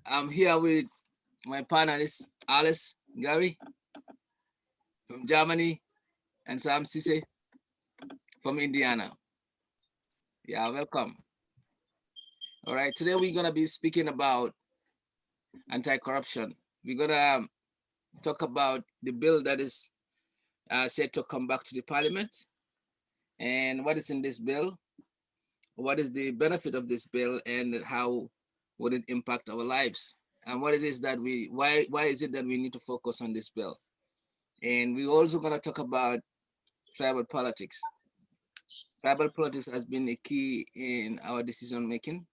I'm here with my panelists, Alice, Gary from Germany, and Sam Ceesay from Indiana. Yeah, welcome. All right, today we're gonna be speaking about anti-corruption. We're gonna talk about the bill that is set to come back to the parliament, and what is in this bill, what is the benefit of this bill, and how would it impact our lives, and what it is that why is it that we need to focus on this bill. And we're also going to talk about tribal politics. Tribal politics has been a key in our decision making,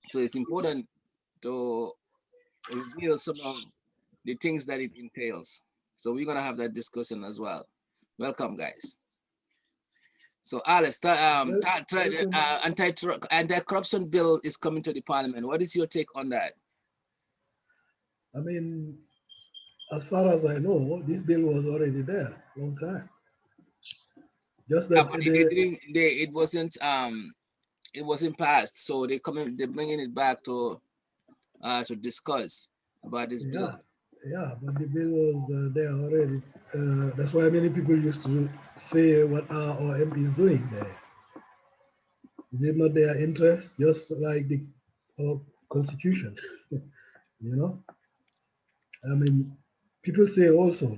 so it's important to reveal some of the things that it entails. So we're going to have that discussion as well. Welcome, guys. So Alice, Welcome. anti-corruption bill is coming to the parliament. What is your take on that? I mean, as far as I know, this bill was already there long time. Just Yeah, that but it wasn't passed, so they're bringing it back to discuss about this bill. but the bill was there already. That's why many people used to say what are our MPs doing there. Is it not their interest, just like our constitution? you know, I mean, people say also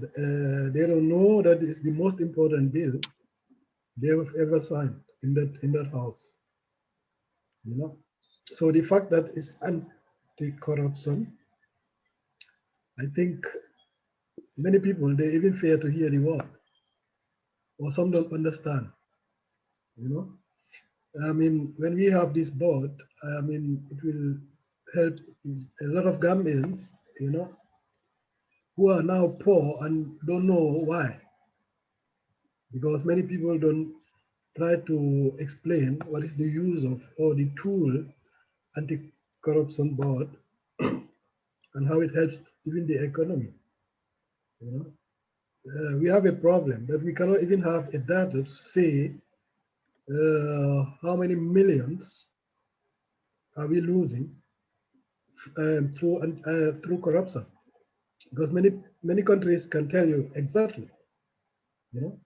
they don't know that it's the most important bill they have ever signed in that house. So the fact that it's anti-corruption, I think many people they even fear to hear the word, or some don't understand. You know, I mean, when we have this board, I mean, it will help a lot of Gambians, who are now poor and don't know why, because many people don't try to explain what is the use of or the tool anti-corruption board and how it helps even the economy. You know, we have a problem that we cannot even have a data to say how many millions are we losing through corruption, because many countries can tell you exactly, you know.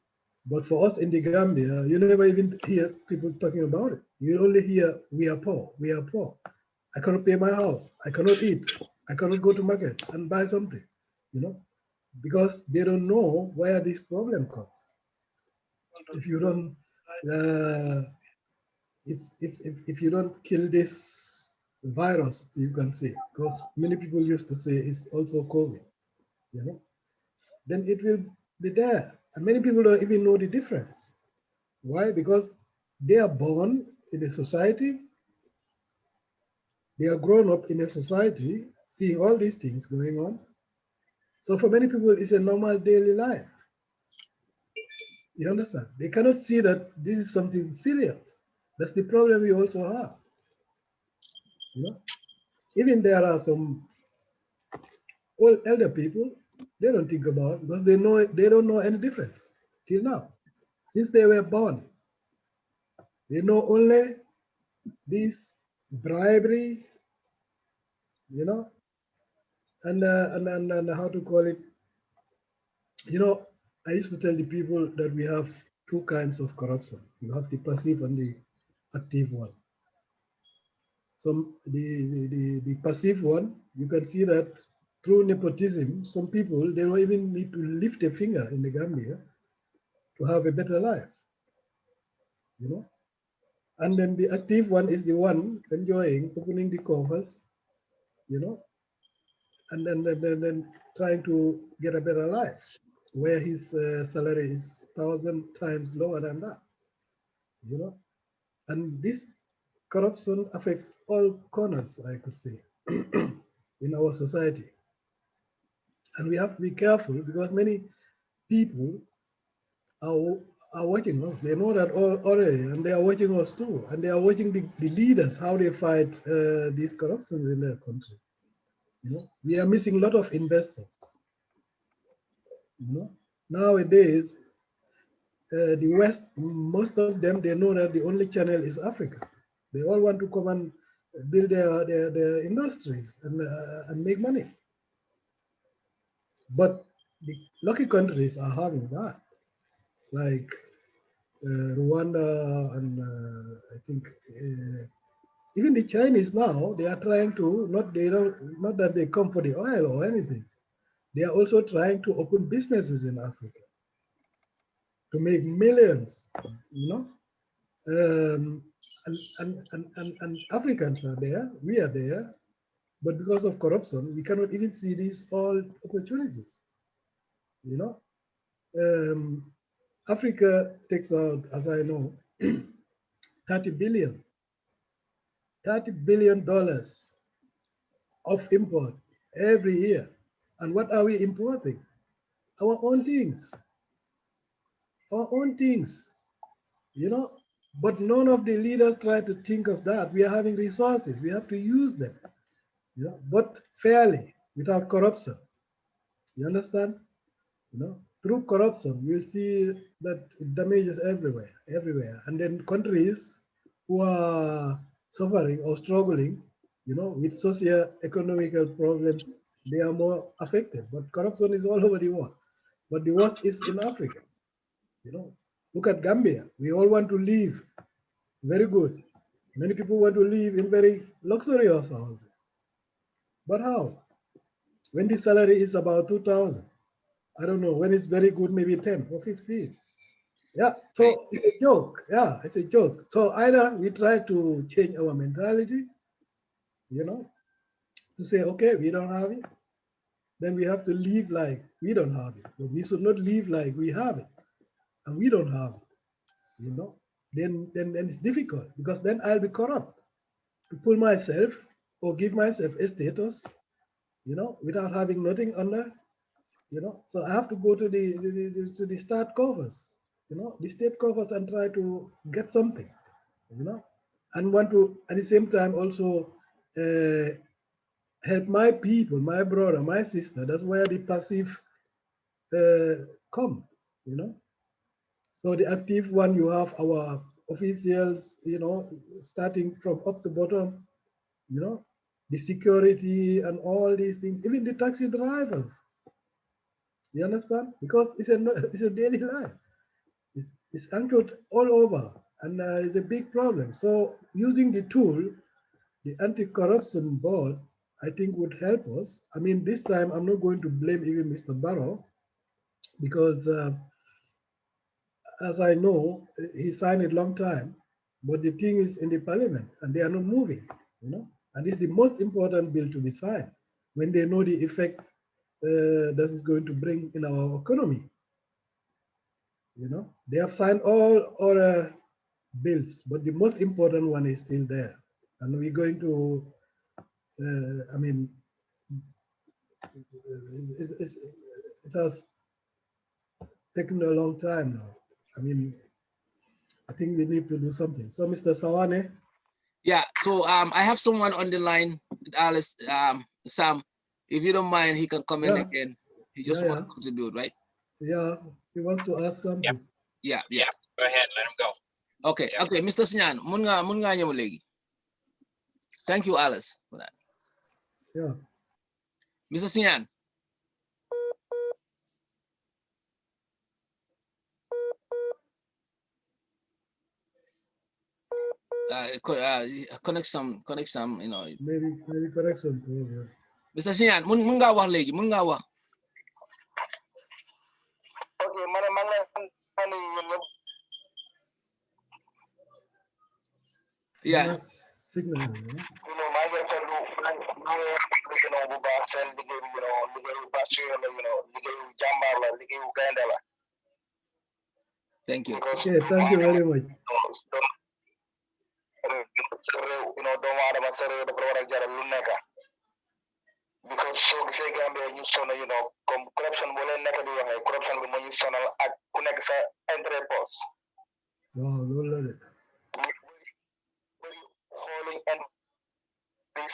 But for us in the Gambia, you never even hear people talking about it. You only hear we are poor, we are poor. I cannot pay my house. I cannot eat. I cannot go to market and buy something, you know, because they don't know where this problem comes. If you don't, uh, if you don't kill this virus, you can say, because many people used to say it's also COVID, you know, then it will be there, and many people don't even know the difference. Why? Because they are born in a society, they are grown up in a society, seeing all these things going on. So for many people, it's a normal daily life. You understand? They cannot see that this is something serious. That's the problem we also have. You know, even there are some old elder people, they don't think about because they don't know any difference till now. Since they were born, they know only this bribery, you know, and how to call it. You know, I used to tell the people that we have two kinds of corruption. You have the passive and the active one. So the passive one, you can see that through nepotism, some people they don't even need to lift a finger in the Gambia to have a better life, you know. And then the active one is the one enjoying opening the coffers, you know, and then trying to get a better life, where his salary is 1,000 times lower than that, you know. And this corruption affects all corners, I could say, in our society. And we have to be careful because many people are, are watching us. They know that already, and they are watching us too. And they are watching the leaders, how they fight these corruptions in their country. You know, we are missing a lot of investors. You know, nowadays, the West, most of them, they know that the only channel is Africa. They all want to come and build their industries and make money. But the lucky countries are having that, like Rwanda and I think even the Chinese now they are trying to not that they come for the oil or anything. They are also trying to open businesses in Africa to make millions. You know, and Africans are there, we are there, but because of corruption, we cannot even see these all opportunities. You know, um, Africa takes out, as I know, 30 billion, $30 billion of import every year. And what are we importing? Our own things, our own things, you know. But none of the leaders try to think of that. We are having resources, we have to use them, you know, but fairly, without corruption. You understand? You know, through corruption, we'll see that it damages everywhere, everywhere. And then countries who are suffering or struggling, you know, with socio-economical problems, they are more affected. But corruption is all over the world. But the worst is in Africa. You know, look at Gambia. We all want to live very good. Many people want to live in very luxurious houses. But how? When the salary is about 2,000, I don't know. When it's very good, maybe 10 or 15. Yeah, Right. so it's a joke. Yeah, it's a joke. So either we try to change our mentality, you know, to say, okay, we don't have it, then we have to live like we don't have it. But we should not live like we have it and we don't have it, you know. Then it's difficult because then I'll be corrupt to pull myself or give myself a status, you know, without having nothing under, you know. So I have to go to the state coffers, you know, the state coffers and try to get something, you know, and want to at the same time also uh, help my people, my brother, my sister. That's where the passive comes, you know. So the active one, you have our officials, you know, starting from up to bottom, you know, the security and all these things, even the taxi drivers. You understand? Because it's a daily life. It's anchored all over, and it's a big problem. So using the tool, the anti-corruption board, I think would help us. I mean, this time I'm not going to blame even Mr. Barrow because, as I know, he signed it long time, but the thing is in the parliament and they are not moving, you know. And it's the most important bill to be signed when they know the effect that is going to bring in our economy. You know, they have signed all other bills, but the most important one is still there, and we're going to. I mean, it has taken a long time now. I mean, I think we need to do something. So, Mr. Sawaneh. Yeah. So I have someone on the line, Alice. Sam, if you don't mind, he can come in Yeah, again. He just yeah, want yeah, to contribute, right? yeah. He wants to ask Yep. something. Yeah. Yeah. Go ahead. Let him go. Okay. Yeah. Okay, Mr. Sinyan, mun nga ñëw léegi. Thank you, Alice, for that. Yeah. Mr. Sinyan. Connection, you know. Maybe correction. Yeah. Mr. Sinyan, mun nga wax léegi, mun nga wax. Okay, man Yeah. Signal. you know, my get to do you know bu baax seen liggéey you know liggéeyu passion la you know liggéeyu jàmbaar la liggéeyu gaynde la. Thank you. Okay, thank you very much. You know, doomu aadama sa réew dafa war a jaral lu nekk. Because soo gisee Gambia ñu sonn you know comme corruption boo leen nekk di waxee corruption bi moo ñu sonal ak ku nekk sa intérêt poste. Waaw loolu la de. Xooluñ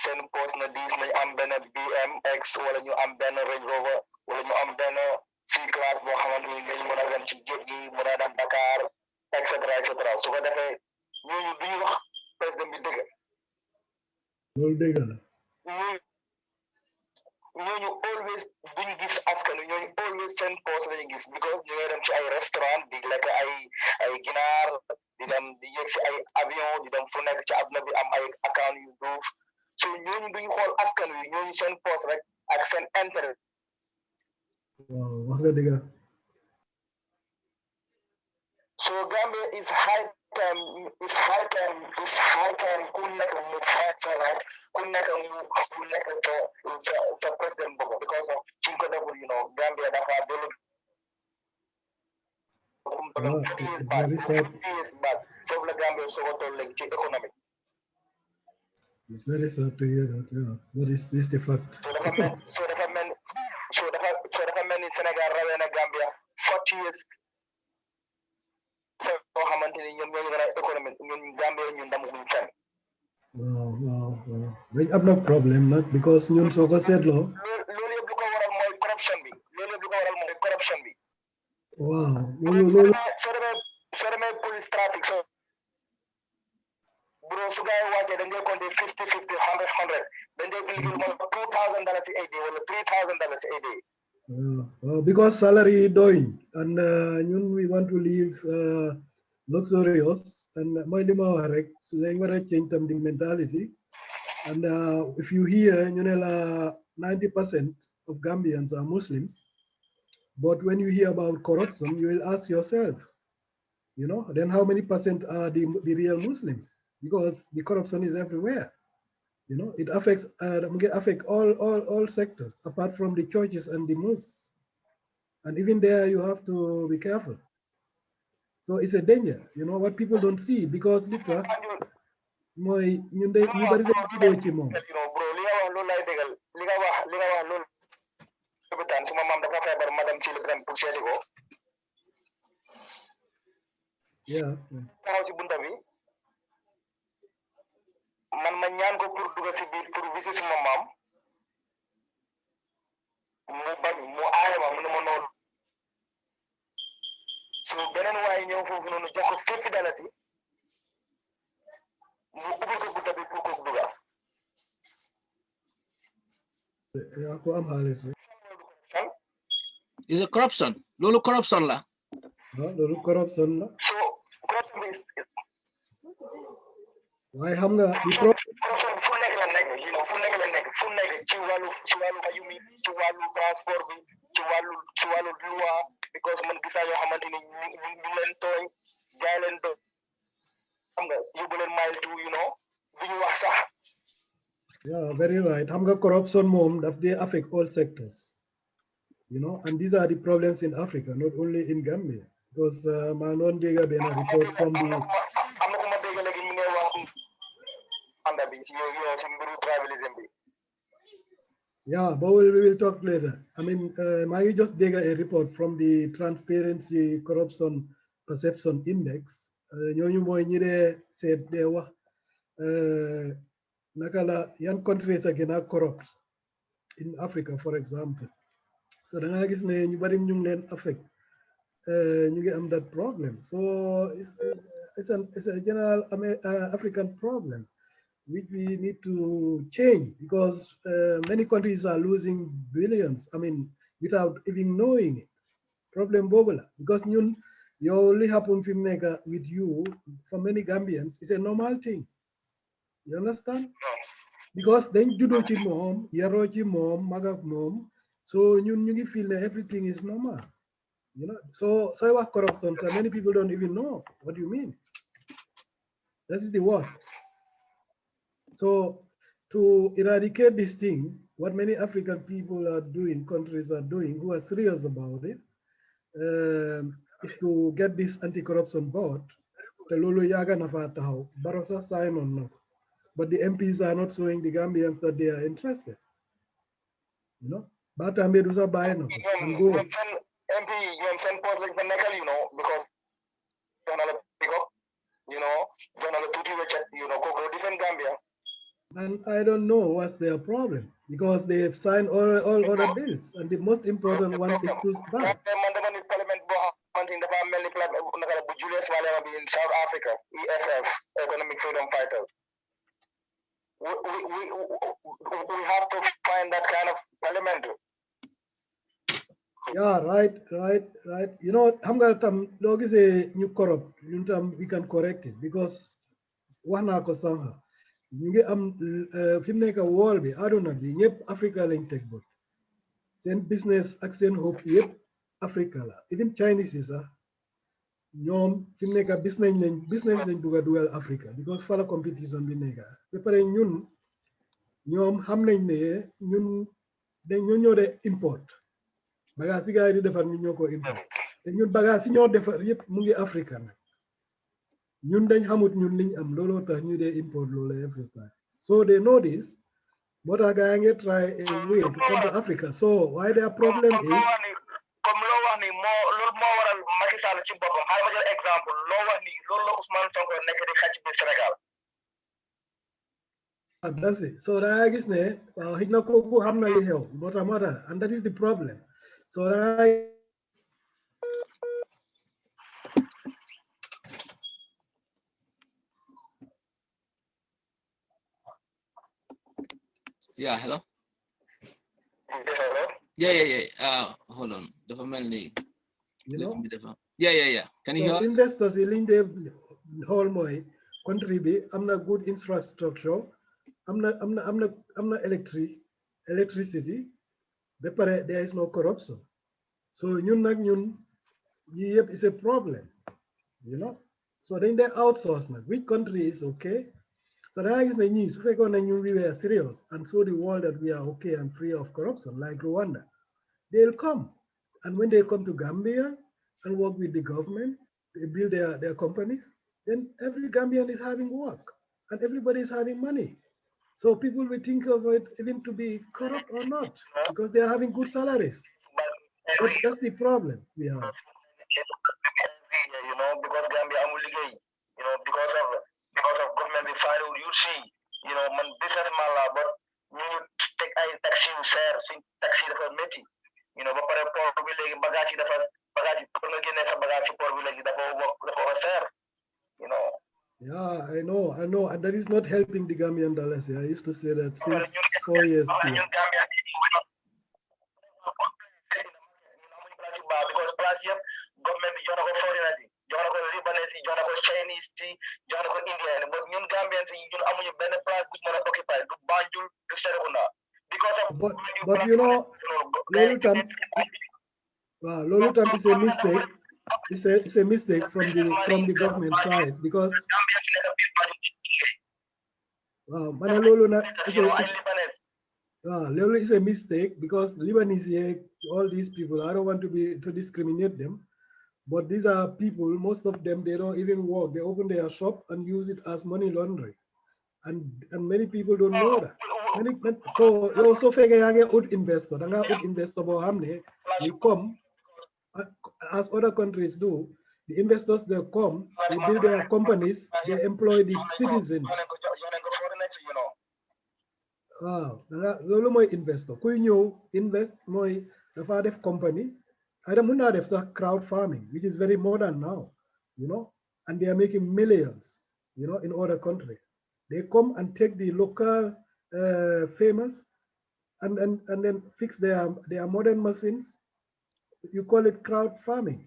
seen poste na diis nañ am benn BMX wala ñu am benn Range Rover wala ñu am benn C-class boo xamante ni dañu mën a dem ci géej gi mën a dem Dakar et cetera su ko defee ñooñu duñu wax président bi dëgg loolu dëgg la. ñooñu always duñu gis askan wi ñooñu always seen poste lañu gis because ñu ngi dem ci ay restaurant di lekk ay ginaar di dem di yegg si ay avion di dem fu nekk ci àdduna bi am ay account yu duuf so ñooñu duñu xool askan wi ñooñu seen poste rek ak seen intérêt. waaw wax nga dëgg. So Gambia is high time ku nekk mu fight sa right ku nekk mu nekk sa président boobu because of suñ ko deful Gambia dafa développé It's very sad. foofu la Gambia soo ko toll léegi ci économique. It's very sad to hear that, yeah. But it's the fact. So dafa mel ni Sénégal rawee na Gambia 40 years soo xamante ni ñoom ñoo yore économique ñun Gambia ñun damaguñ fenn. waaw dañ am na problème nag because ñun soo ko seetloo. loolu yëpp lu ko waral mooy corruption bi. waaw loolu soo demee police trafic so bro su gaa yi wàccee dañ koy compter 50 100 dañ koy liggéey moom $2,000 a day wala $3,000 a day. Because salary doing and ñun we want to live luxurious and mooy li ma wax rek so dañ war a change tam the mentality and if you hear ñu ne la 90% of Gambians are Muslims but when you hear about corruption you will ask yourself then how many percent are the real Muslims because the corruption is everywhere. It affects all sectors apart from the churches and the mosques. And even there, you have to be careful. So it's a danger, what people don't see because literally, ñu bari dañ tuddoo ci moom. Bro, li nga wax loolu lay déggal li nga wax loolu lopitaan suma maam dafa feebar madame ci dem pour seeti ko. Taxaw si bunta bi man ma ñaan ko pour dugg si biir pour visiter suma maam mu bañ mu aaye ma mu ne ma noonu so beneen waaye ñëw foofu noonu jox ko $50 mu ubbil ko bunta bi pour ko dugga. yaa ko am xaalis rek. Is a corruption loolu corruption la. loolu corruption la. so corruption bi waaye xam nga corruption fu nekk la nekk fu nekk ci wàllu paju mi ci wàllu transport bi ci wàllu loi because man gis naa yoo xamante ni ñu leen tooñ jaay leen do xam nga yóbbu leen mile two bu ñu wax sax. Yeah, very right. xam nga corruption moom daf dee affect all sectors and these are the problems in Africa not only in Gambia because maa noon dégg benn report from the am na ku ma dégg léegi mi ngay wax anda bi ci mbiru tribalism bi. Yeah, but we will talk later. I mean, I just dig a report from the Transparency Corruption Perception Index. ñooñu mooy ñi dee seet dee wax naka la yan countries are gën a corrupt in Africa for example. So da nga gis ne ñu bari ñu ngi leen affect ñu ngi am that problem. So it's a general African problem which we need to change because many countries are losing billions, without even knowing it. Problem bobula because you only happen with you for many Gambians, it's a normal thing. You understand? Because then judo ci mom, yaro ci mom, magak mom, so ñu ngi feel that everything is normal. So what corruption, so many people don't even know what you mean. This is the worst. So to eradicate this thing, what many African people are doing, countries are doing, who are serious about it, is to get this anti-corruption board. The Lolo Yaga Nafatao, Barossa sign on now. But the MPs are not showing the Gambians that they are interested. But I made a buy no. MP, you send post like the neckle, because go different Gambia. And I don't know what's their problem because they have signed all other bills, and the most important one is to start. In South Africa, EFF, Economic Freedom Fighters. we have to find that kind of element. Yeah, right. You know, xam nga tam loo gisee ñu corrupt ñun tam we can correct it because wax naa ko sànq ñu ngi am fi mu nekk wool bi aduna bi ñëpp Africa lañ teg bot seen business ak seen hope yëpp Africa la even Chinese yi sax ñoom fi mu nekk business lañ bugg a dugal Africa because fa la competition bi nekk ba pare ñoom xam nañ ne ñun ñoo de import bagage yi gars yi di defar ñun ñoo ko import te ñun bagage yi ñoo defar yëpp mu ngi Africa nag ñun dañ xamut ñun liñ am looloo tax ñu dee import loolu every time so they know this moo tax gars yi ngi try a way to come to Africa so why their problem is comme loo wax ni loolu moo waral Macky Sall ci boppam xaaral ma jël exemple loo wax ni loolu la Ousmane Sonko nekk di xàcc bi Sénégal. That's it. So da gis ne waaw xëy na kooku xam na li xew moo tax and that is the problem so da Yeah, hello. Hello. Yeah. Hold on. The family. you know Yeah. Can you hear us? Investors yi liñ dee xool mooy country bi am na good infrastructure am na electricity ba pare there is no corruption so ñun yi yëpp is a problem you know so dañ dee outsource nag which country is okay so da gis ne ñii su fekkoon ne ñun we were serious and show the world that we are okay and free of corruption like Rwanda they'll come and when they come to Gambia and work with the government, they build their companies, then every Gambian is having work and everybody is having money. So people will think of it even to be corrupt or not because they are having good salaries. But that's the problem we have. You know, because Gambia amul you know, because of government we find you see, you know, man businessman la but ñu take ay taxi yu seer suñ taxi dafa métti you know ba pare port bi léegi bagage yi dafa pour nga génnee sa bagage ci port bi léegi dafa seer you know. Yeah, I know, and that is not helping the Gambian dollars. I used to say that since 4 years here. Because plus yep, government jox na ko foreigners yi jox na ko Libanese yi jox na ko Chinese yi jox na ko Indian yi but ñun Gambians yi ñun amuñu benn place bu mën a occupy du Banjul du Serekunda because of but you know loolu tam is a mistake. It's a mistake from the government side because Lolo is a mistake because Lebanese, all these people, I don't want to discriminate them, but these are people, most of them, they don't even work. They open their shop and use it as money laundering. And many people don't know that. So you also figure you good investor. Good investor, you come, as other countries do, the investors, they come, they build their companies, they employ the citizens. Loolu mooy investor kuy ñëw invest mooy dafa def company ay mun naa def sax crowd farming which is very modern now you know and they are making millions you know in other countries they come and take the local famous and then fix their modern machines you call it crowd farming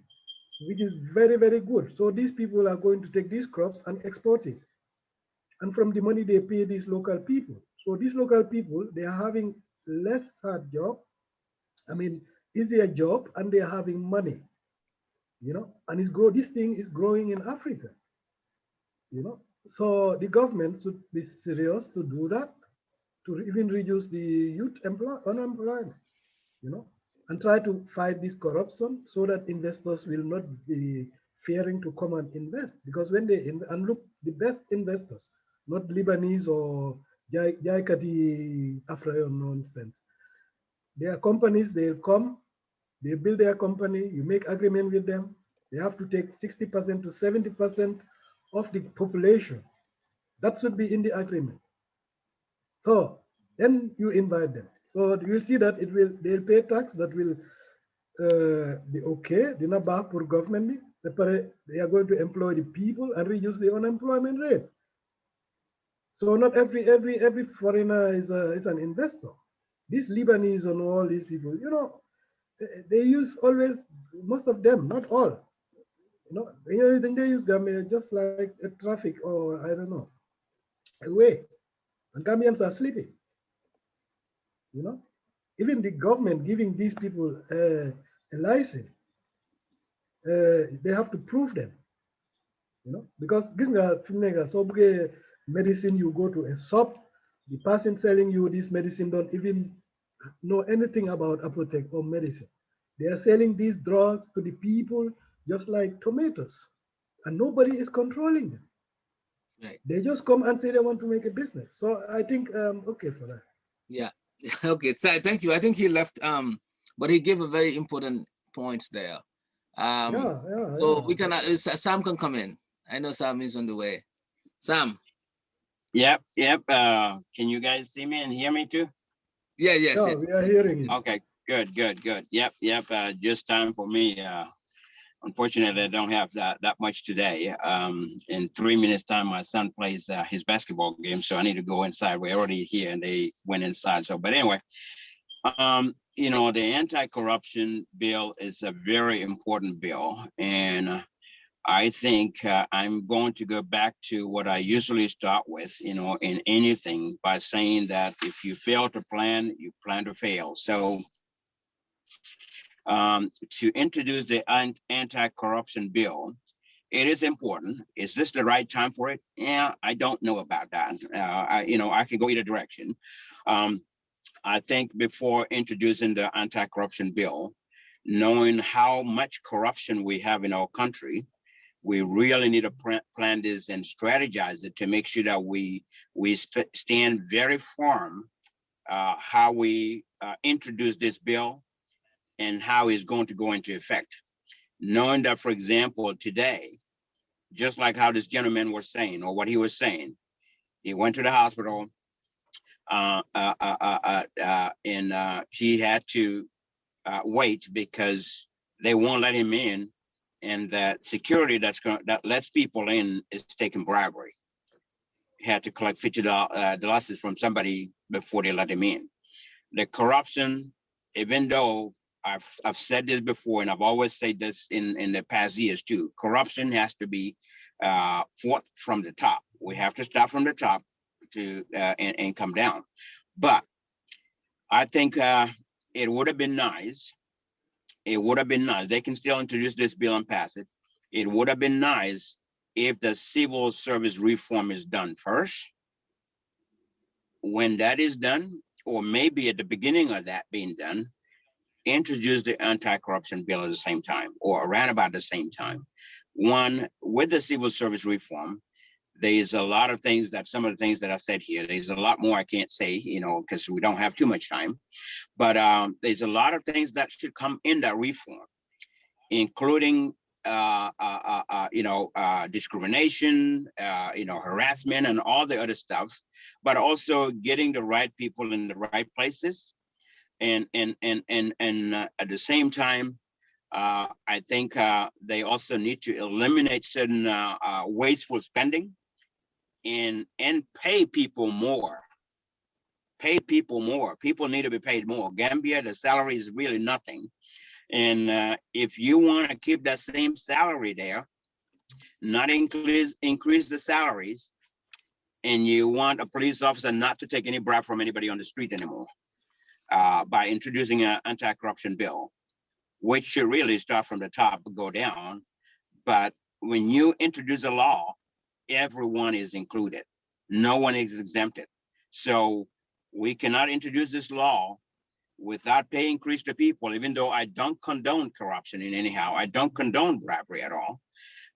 which is very very good so these people are going to take these crops and export it and from the money they pay these local people. So these local people, they are having less hard job, easier job, and they are having money, you know, and this thing is growing in Africa, you know. So the government should be serious to do that, to even reduce the youth unemployment, you know, and try to fight this corruption so that investors will not be fearing to come and invest. Because when they and look, the best investors, not Lebanese or Jaikati Afro nonsense. There are companies, they'll come, they build their company, you make agreement with them, they have to take 60% to 70% of the population. That should be in the agreement. So then you invite them. So you'll see that they'll pay tax that will be okay, dina baax pour government bi, they are going to employ the people and reduce the unemployment rate. So not every foreigner is an investor. These Lebanese and all these people, they use always, most of them, not all. Then they use Gambia just like a traffic, or I don't know, a way. And Gambians are sleeping. You know, even the government giving these people a license, they have to prove them. Because gis nga fi mu nekk soo buggee medicine, you go to a shop, the person selling you this medicine don't even know anything about apothec or medicine. They are selling these drugs to the people just like tomatoes, and nobody is controlling them. Right. They just come and say they want to make a business. So I think okay for that. Yeah. Okay. So thank you. I think he left. But he gave a very important points there. So we can Sam can come in. I know Sam is on the way. Sam. Yep. Can you guys see me and hear me too? Yes. Yeah, we are hearing you. Okay. Good. Yep. Just time for me. Unfortunately, I don't have that much today. In 3 minutes time, my son plays his basketball game, so I need to go inside. We're already here, and they went inside. So, but anyway, the anti-corruption bill is a very important bill, and I think I'm going to go back to what I usually start with, in anything, by saying that if you fail to plan, you plan to fail. So to introduce the anti-corruption bill, it is important. Is this the right time for it? Yeah, I don't know about that. I could go either direction. I think before introducing the anti-corruption bill, knowing how much corruption we have in our country, we really need to plan this and strategize it to make sure that we stand very firm how we introduce this bill and how it's going to go into effect. Knowing that, for example, today, just like how this gentleman was saying, or what he was saying, he went to the hospital and he had to wait because they won't let him in, and that security that lets people in is taking bribery. He had to collect $50 from somebody before they let him in. The corruption, even though I've said this before, and I've always said this in the past years too, corruption has to be fought from the top. We have to start from the top to and come down. But I think it would have been nice. It would have been nice. They can still introduce this bill and pass it. It would have been nice if the civil service reform is done first. When that is done, or maybe at the beginning of that being done, introduce the anti-corruption bill at the same time, or around about the same time. One, with the civil service reform, there's a lot of things some of the things that I said here, there's a lot more I can't say, because we don't have too much time. But there's a lot of things that should come in that reform, including discrimination, harassment, and all the other stuff, but also getting the right people in the right places, and at the same time, I think they also need to eliminate certain wasteful spending and pay people more. Pay people more. People need to be paid more. Gambia, the salary is really nothing. And if you want to keep that same salary there, not increase the salaries, and you want a police officer not to take any bribe from anybody on the street anymore, by introducing an anti-corruption bill, which should really start from the top and go down. But when you introduce a law, everyone is included. No one is exempted. So we cannot introduce this law without paying increase to people, even though I don't condone corruption in anyhow. I don't condone bribery at all.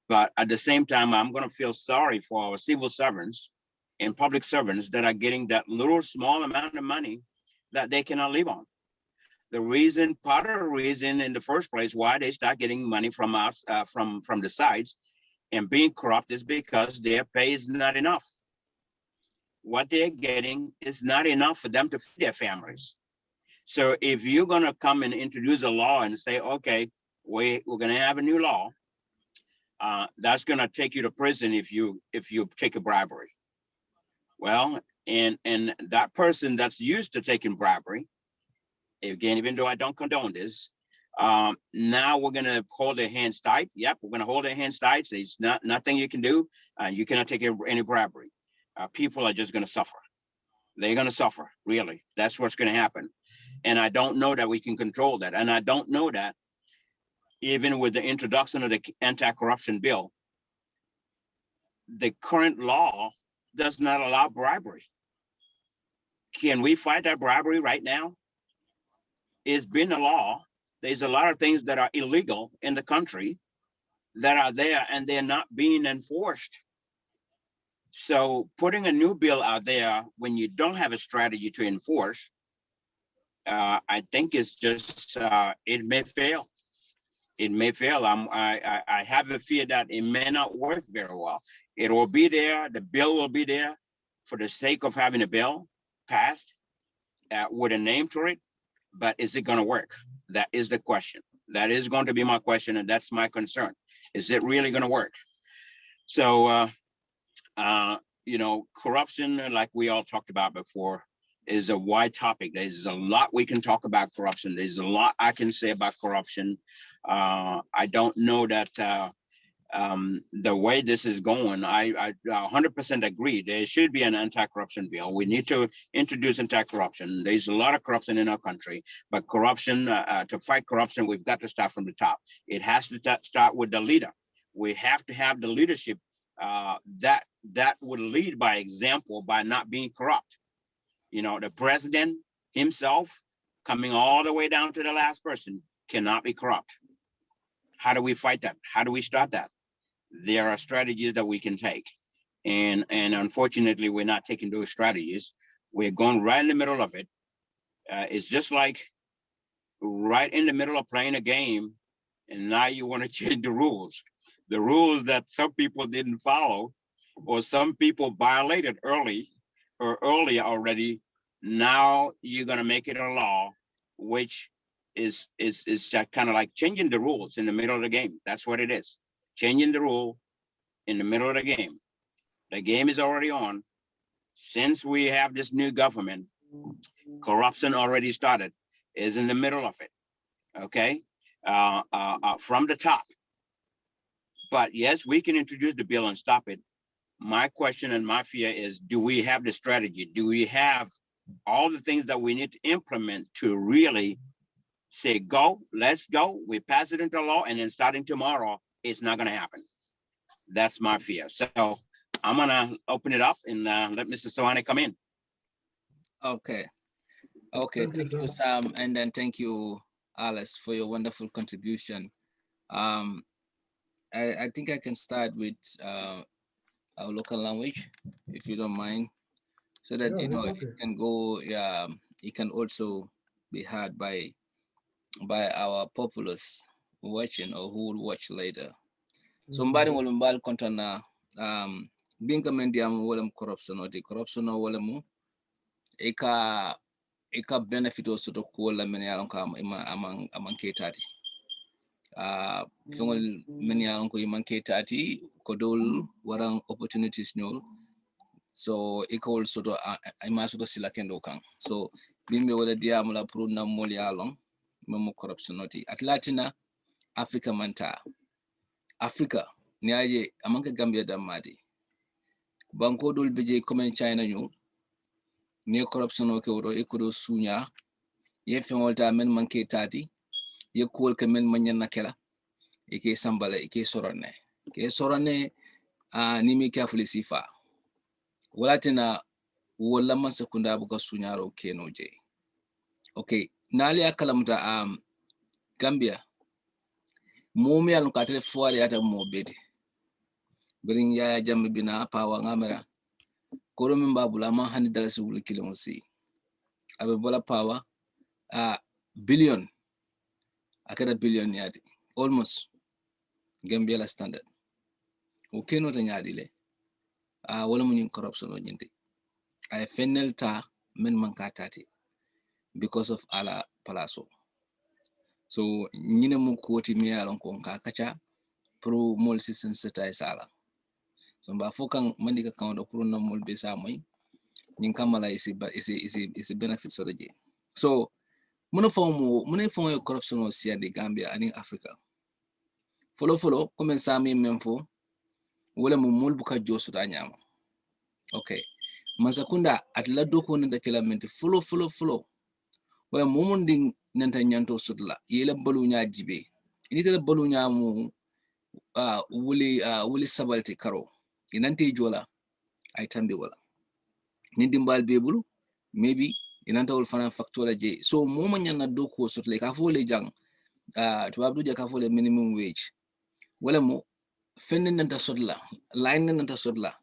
But at the same time, I'm going to feel sorry for our civil servants and public servants that are getting that little small amount of money that they cannot live on. Part of the reason in the first place why they start getting money from us, from the sides and being corrupt, is because their pay is not enough. What they're getting is not enough for them to feed their families. So if you're going to come and introduce a law and say, okay, we're going to have a new law, that's going to take you to prison if you take a bribery. Well, and that person that's used to taking bribery, again, even though I don't condone this, now we're going to hold their hands tight. Yep, we're going to hold their hands tight. There's nothing you can do. You cannot take any bribery. People are just going to suffer. They're going to suffer, really. That's what's going to happen. And I don't know that we can control that. And I don't know that even with the introduction of the anti-corruption bill, the current law does not allow bribery. Can we fight that bribery right now? It's been a law. There's a lot of things that are illegal in the country that are there and they're not being enforced. So putting a new bill out there when you don't have a strategy to enforce, I think it's just, it may fail. It may fail. I have a fear that it may not work very well. It will be there, the bill will be there for the sake of having a bill passed with a name to it, but is it gonna work? That is the question. That is going to be my question, and that's my concern. Is it really gonna work? So, you know, corruption, like we all talked about before, is a wide topic. There's a lot we can talk about corruption. There's a lot I can say about corruption. I don't know that the way this is going, I 100% agree. There should be an anti-corruption bill. We need to introduce anti-corruption. There's a lot of corruption in our country, but corruption, to fight corruption, we've got to start from the top. It has to start with the leader. We have to have the leadership that would lead by example by not being corrupt. You know, the president himself, coming all the way down to the last person, cannot be corrupt. How do we fight that? How do we start that? There are strategies that we can take. And unfortunately, we're not taking those strategies. We're going right in the middle of it. It's just like right in the middle of playing a game, and now you want to change the rules. The rules that some people didn't follow, or some people violated earlier already. Now you're going to make it a law, which is kind of like changing the rules in the middle of the game. That's what it is. Changing the rule in the middle of the game. The game is already on. Since we have this new government, corruption already started, is in the middle of it, okay? From the top. But yes, we can introduce the bill and stop it. My question and my fear is, do we have the strategy? Do we have all the things that we need to implement to really say, go, let's go, we pass it into law, and then starting tomorrow, it's not gonna happen. That's my fear. So I'm gonna open it up and let Mr. Sawaneh come in. Okay. Okay, thank you, Sam, and then thank you, Alice, for your wonderful contribution. I think I can start with our local language, if you don't mind, so that Yeah, you know it's okay. it can go. It can also be heard by our populace watching or who will watch later. So mbari wala mbal kontana binka mendiam wala corruption or the corruption or wala mu eka benefit also to ko la men yalon ka amang ketati. Fengol men yalon ko imang ketati ko dol warang opportunities nyol. So eka also to ima so to sila kendo kang. So bimbe wala diam la pro na mol yalon memo corruption noti at Latina Africa manta Africa ni aje amanka Gambia damati banko dol beje comme China ñu ni corruption o ke woro e ko sunya ye fengolta men manke tati ye ko ke men manyan nakela e ke sambala e ke sorone ni mi kafuli sifa walatina wala man sekunda bu ko sunyaro keno je okay nali akalamta Gambia momi alon ka tele foire ata mo beti bring ya jambe bina pawa ngamera koro min babula man hani dalasi wul kilimo si abe bola pawa billion akada billion yati almost Gambia la standard o keno ta nyaadi le wala mu ñin corruption o ñindi ay fennel ta men man ka tati because of ala palaso so ñine mu koti mi yalon ko ka kacha pro mol system seta sala so mba fokan mandi ka kawdo pro no mol be sa moy Ning kamala is a benefit so je. So muna fongo corruption o sia de Gambia and in Africa. Follow comme sami memfo wala mo mul buka josu ta nyama. Okay. Masakunda at la doko nda kilamenti follow. Wala momonding nanta nyanto sudla yela balunya jibe. Inita la balunya mu wuli sabalti karo. Inante jola ay tambi wala. Nindimbal bebulu maybe inanta wol fana factola je. So momo nyana doko sudla ka fole jang tuwabdu ja ka fole minimum wage. Wala mo fenne nanta sudla line nanta sudla.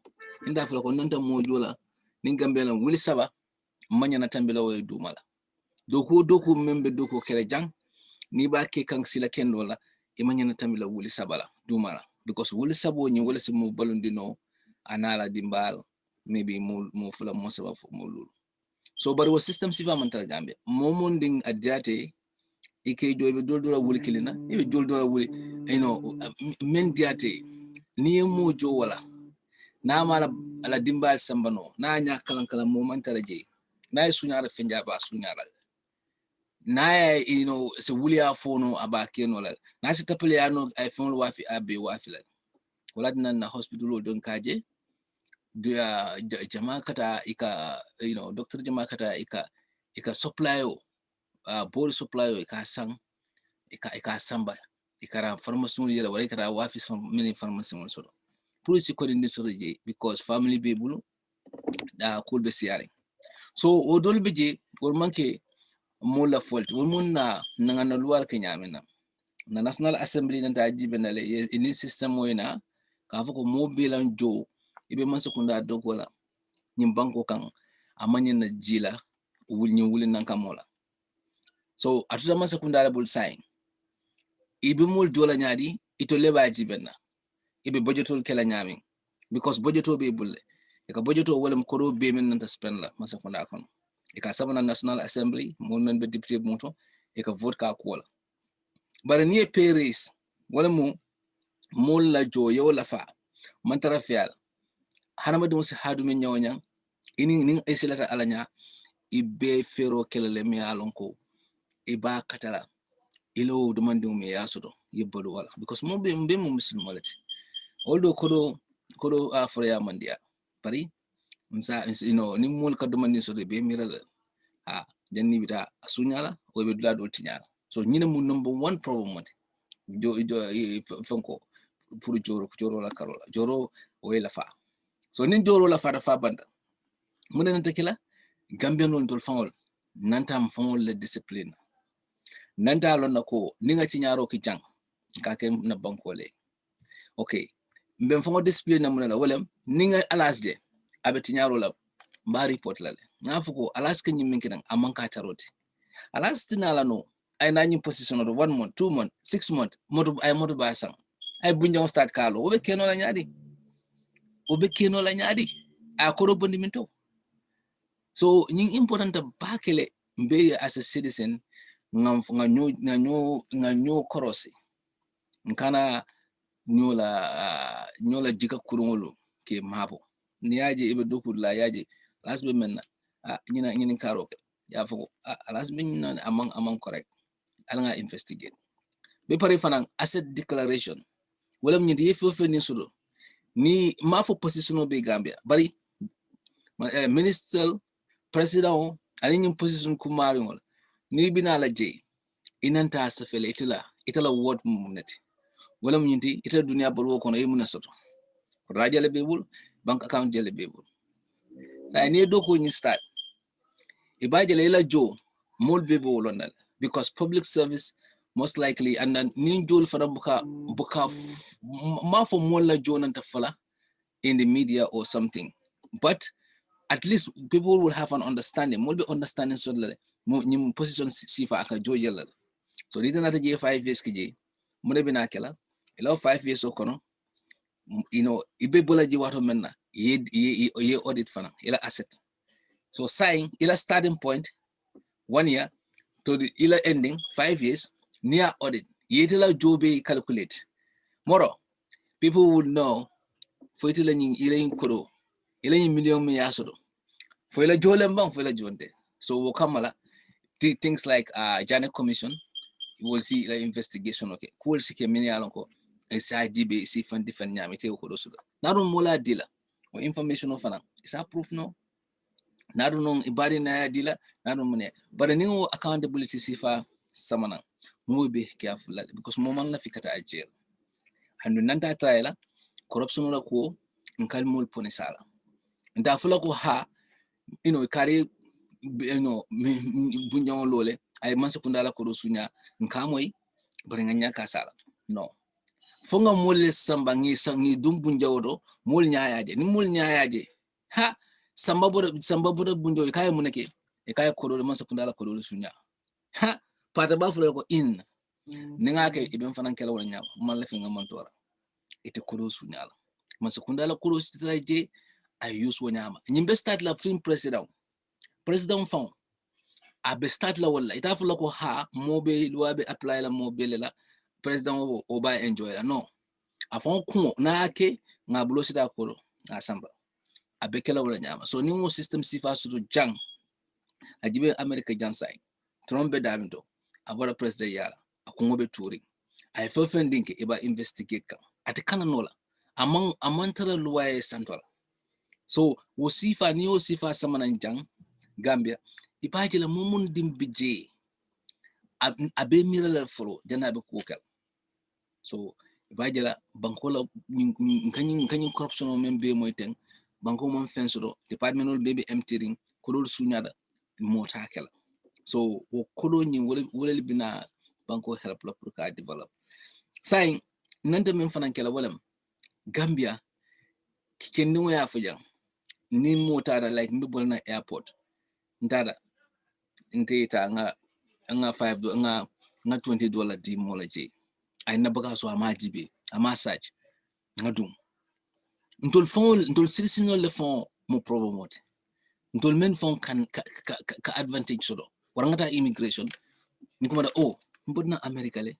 Inda fala ko nanta mo jola nin Gambia wuli saba manya na tambila way dumala. Doku membe doku kele jang ni ba ke kang sila kendo la imanya na tambila wuli sabala dumala because wuli sabo ni wala si mo balundino anala dimbal maybe mo fula mo saba mo lulu. So but was system siva mantal Gambia momonding adjate ike jobe doldora wuli kilina ibe doldora wuli men diate ni mo jo wala na mala ala dimbal sambano na nya kala mo mantala je na sunyara fenja ba sunyara na se wulia fono abake no la na se tapele ano ay fon wafi abe wafi la wala na hospital don kaje dia jama kata ika doctor jama kata ika supply body supply ika sang ika samba ika pharmacy yela wala ika wafi mini pharmacy won so pour si ko ndi so je because family be bulu da cool be siare so o dol be je or manke mo la fault won mun na ngana luwal ke nyamena na National Assembly nanta jibe na le ini system moyna ka fako mo bilan jo ibe man sekunda dogola nyim banko kan amanya na jila wuli nan kamola so atuta man sekunda la bul sign ibe mol dola nyaadi ito leba jibe na ibe budgetol kala nyami because budgeto be bulle e ka budgeto wala mkoro be men nanta spend la man sekunda kan e ka sabana National Assembly mon men be député monto e ka vote ka kola bara ni pay raise wala mo la jo yo la fa man tara fial hanama dum si hadu men nyawnya ini esilata alanya ibe fero kelele mi alonko iba katala ilo demanding me yasudo yibbodu wala because mo be mo muslim walati although kodo afroya mandia pari nsa ni mol ka demanding so de be mirala janni bita sunyala o be dula do tinyala so nyina mu number one problem mati jo fonko pour joro la karola joro o la fa so nin joro la fa da fa banda mun nanta kila Gambian non tol fawol nantam fawol le discipline nanta lon nako ninga ci ñaaro ki jang ka ke na bankole okay mbem fawol discipline na mun la wala ninga alasje abe ci ñaaro la mba report la le nga fuko alas ke nyimmin kidan amman ka taroti alas tinala no ay na nyim position do 1 month 2 month 6 month modu ba sang ay bunjong start kalo obe keno la nyaadi a koro bondi minto so nying important bakele mbe as a citizen nganyo korosi nkana nyola jika kurungolo ke mabo ni yaje ibe doku la yaje lasbe menna nyina karo ya fuko lasbe nyina amang correct alanga investigate be pare fanan asset declaration wala mnyindi yefe ni sudo ni mafo position be Gambia bari minister president ani nyim position kumari ngol ni binala je inanta safele itala word munati wala mnyindi itala dunia bolo kono yimuna soto rajale bebul bank account jale bebul sa ni doko ni start ibajale ila jo mol bebul lonal because public service most likely and then ninjol fana buka mafo mola jo nanta fala in the media or something but at least people will have an understanding will be understanding so that nyim position sifa aka jo yella so dita nata je 5 years kije mune bina kala ilo 5 years okono ibe bola ji wato menna ye audit fana ila asset so saying ila starting point 1 year to the ila ending 5 years near audit yetila jobe calculate moro people would know for itila nying ila yin koro ila yin million me yasodo For la jolem bang for la jonte. So wo kamala things like Janet Commission, you will see the investigation. Okay, cool. See kemini alonko. SIDB see fan different nyami te ko dosuda. Naru mola dila. O information of fana. Is that proof no? Naru non ibadi na dila. Naru mune. But the new accountability sifa samana. Mu be careful because moman la fikata a jail. And nanta trial corruption la ko nkal mol ponisala. Nda fula ko ha carry bunyaw lole ay man sekundala ko sunya nkamoy bari nga nyaka sala no fonga mole samba ngi dum bunjawdo mol nyaaje ni mol nyaaje ha samba bodo bunjaw kay muneke e kay ko do man sekundala ko sunya ha pata ba fulo ko in ni nga ke ibn fanan kala wala nyaam man la fi nga man tora ite ko sunya la man sekundala ko sitaje ay use wonyama nyimbe start la film president fond abe start la wala ita fulo ko ha mobe luabe apply la mobe la president o ba enjoy la no afon ko na ke nga bulo sita ko asamba abe kala wala nyama so ni mo system sifa su jang ajibe america jansai trombe davinto abora president yala akungo be turi ay fofending ke eba investigate ka ati kana nola amantara luwaye santola so wo sifa ni o sifa samana jang Gambia ipaje la mumun dimbije abe mira la folo jana be kokal so ipaje la banko la kanyin corruption membe moyten banko mon fensoro departmental baby emptying kodol sunyada mota kala so wo kodo nyi wole bina banko help la pour ka develop say nante men fanan kala walam Gambia kendi mo ya fuja ni mota da like mbibol na airport ntada ita nga $5 nga $20 di mola je ay na baga so ama jibe ama saj nga dum ntol citizen le fond mo promote ntol men fond kan ka advantage so do war nga ta immigration ni ko da mbodna america le